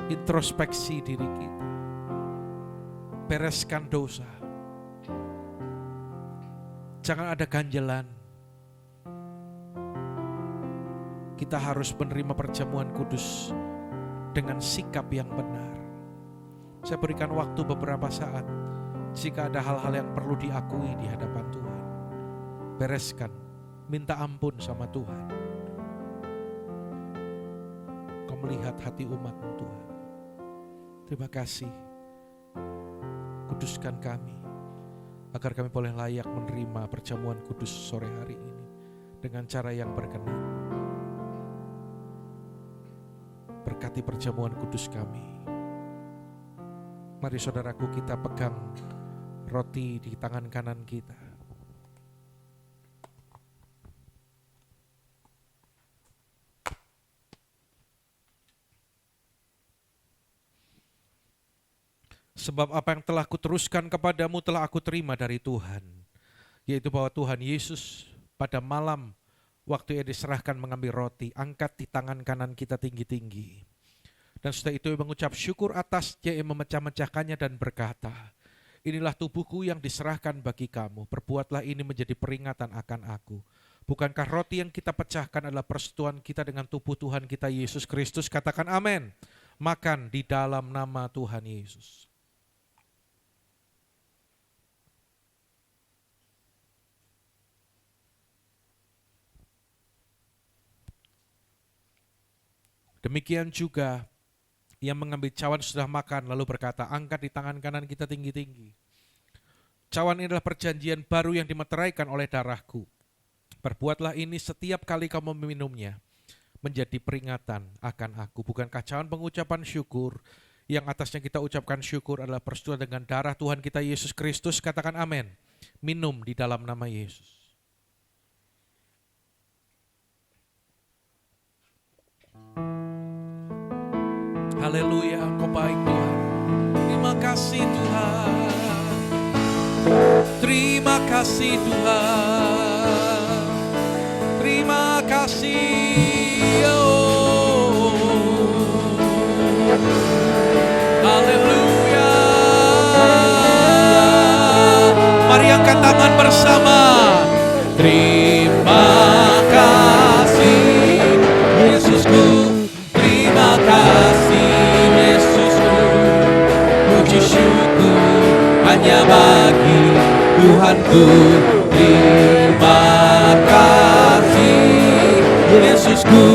Introspeksi diri kita. Bereskan dosa. Jangan ada ganjelan. Kita harus menerima perjamuan kudus dengan sikap yang benar. Saya berikan waktu beberapa saat. Jika ada hal-hal yang perlu diakui di hadapan Tuhan, bereskan, minta ampun sama Tuhan. Kau melihat hati umat Tuhan. Terima kasih. Kuduskan kami, agar kami boleh layak menerima perjamuan kudus sore hari ini dengan cara yang berkenan. Berkati perjamuan kudus kami. Mari saudaraku, kita pegang roti di tangan kanan kita. Sebab apa yang telah kuteruskan kepadamu telah aku terima dari Tuhan, yaitu bahwa Tuhan Yesus pada malam waktu ia diserahkan mengambil roti, angkat di tangan kanan kita tinggi-tinggi. Dan setelah itu ia mengucap syukur atasnya, ia memecah-mecahkannya dan berkata, inilah tubuhku yang diserahkan bagi kamu, perbuatlah ini menjadi peringatan akan aku. Bukankah roti yang kita pecahkan adalah persekutuan kita dengan tubuh Tuhan kita Yesus Kristus? Katakan amin. Makan di dalam nama Tuhan Yesus. Demikian juga yang mengambil cawan sudah makan lalu berkata, angkat di tangan kanan kita tinggi-tinggi. Cawan ini adalah perjanjian baru yang dimeteraikan oleh darahku. Perbuatlah ini setiap kali kamu meminumnya menjadi peringatan akan aku. Bukankah cawan pengucapan syukur yang atasnya kita ucapkan syukur adalah persetujuan dengan darah Tuhan kita Yesus Kristus? Katakan amin. Minum di dalam nama Yesus. Haleluya, Engkau baik Tuhan. Terima kasih Tuhan. Terima kasih Tuhan. Terima kasih. Oh. Haleluya. Mari angkat tangan bersama. Terima kasih Yesusku. Terima kasih Yesusku, puji syukur hanya bagi Tuhanku. Terima kasih Yesusku,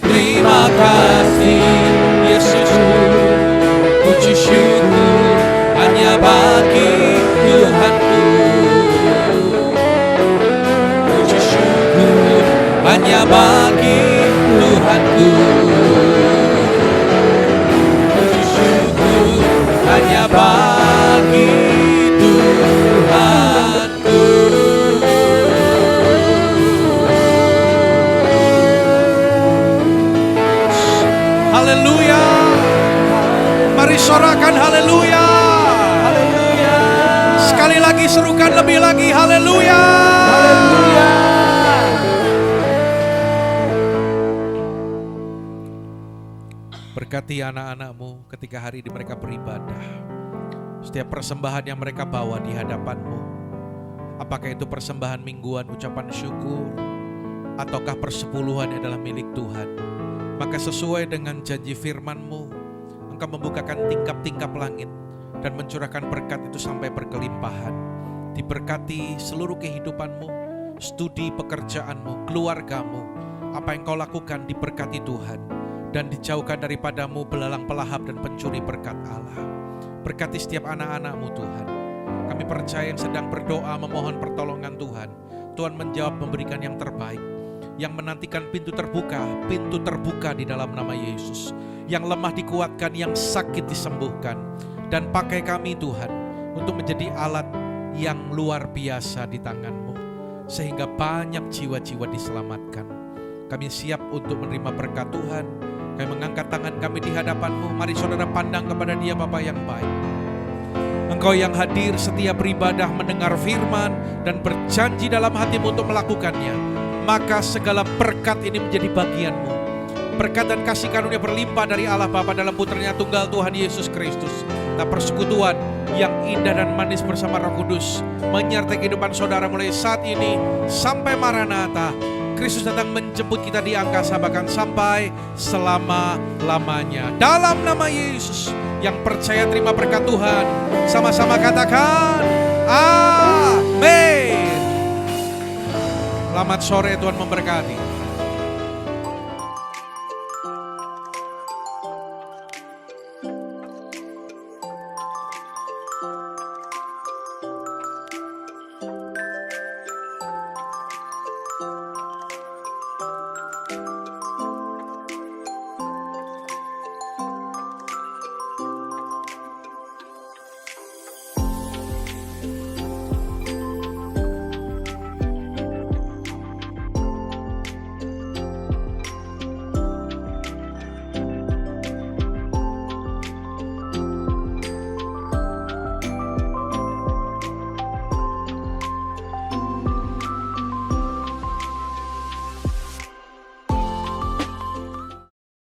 terima kasih Yesusku, puji syukur hanya bagi Tuhanku. Puji syukur hanya bagi Tuhanku. Hanya bagi Tuhanku. Haleluya. Mari sorakan haleluya. Haleluya. Sekali lagi serukan lebih lagi haleluya. Haleluya. Berkati anak-anakmu ketika hari ini mereka beribadah. Setiap persembahan yang mereka bawa di hadapanmu, apakah itu persembahan mingguan, ucapan syukur, ataukah persepuluhan adalah milik Tuhan, maka sesuai dengan janji firman-Mu, Engkau membukakan tingkap-tingkap langit dan mencurahkan berkat itu sampai berkelimpahan. Diberkati seluruh kehidupanmu, studi pekerjaanmu, keluargamu, apa yang kau lakukan diberkati Tuhan. Dan dijauhkan daripadamu belalang pelahap dan pencuri berkat Allah. Berkati setiap anak-anak-Mu Tuhan. Kami percaya yang sedang berdoa memohon pertolongan Tuhan, Tuhan menjawab memberikan yang terbaik. Yang menantikan pintu terbuka di dalam nama Yesus. Yang lemah dikuatkan, yang sakit disembuhkan. Dan pakai kami Tuhan untuk menjadi alat yang luar biasa di tangan-Mu, sehingga banyak jiwa-jiwa diselamatkan. Kami siap untuk menerima berkat Tuhan. Kami mengangkat tangan kami di hadapan-Mu. Mari saudara pandang kepada Dia Bapa yang baik. Engkau yang hadir setiap beribadah mendengar firman dan berjanji dalam hatimu untuk melakukannya. Maka segala berkat ini menjadi bagian-Mu. Berkat dan kasih karunia berlimpah dari Allah Bapa dalam Putranya Tunggal Tuhan Yesus Kristus. Dan persekutuan yang indah dan manis bersama Roh Kudus menyertai kehidupan saudara mulai saat ini sampai Maranatha. Kristus datang menjemput kita di angkasa bahkan sampai selama-lamanya. Dalam nama Yesus yang percaya terima berkat Tuhan. Sama-sama katakan amin. Selamat sore, Tuhan memberkati.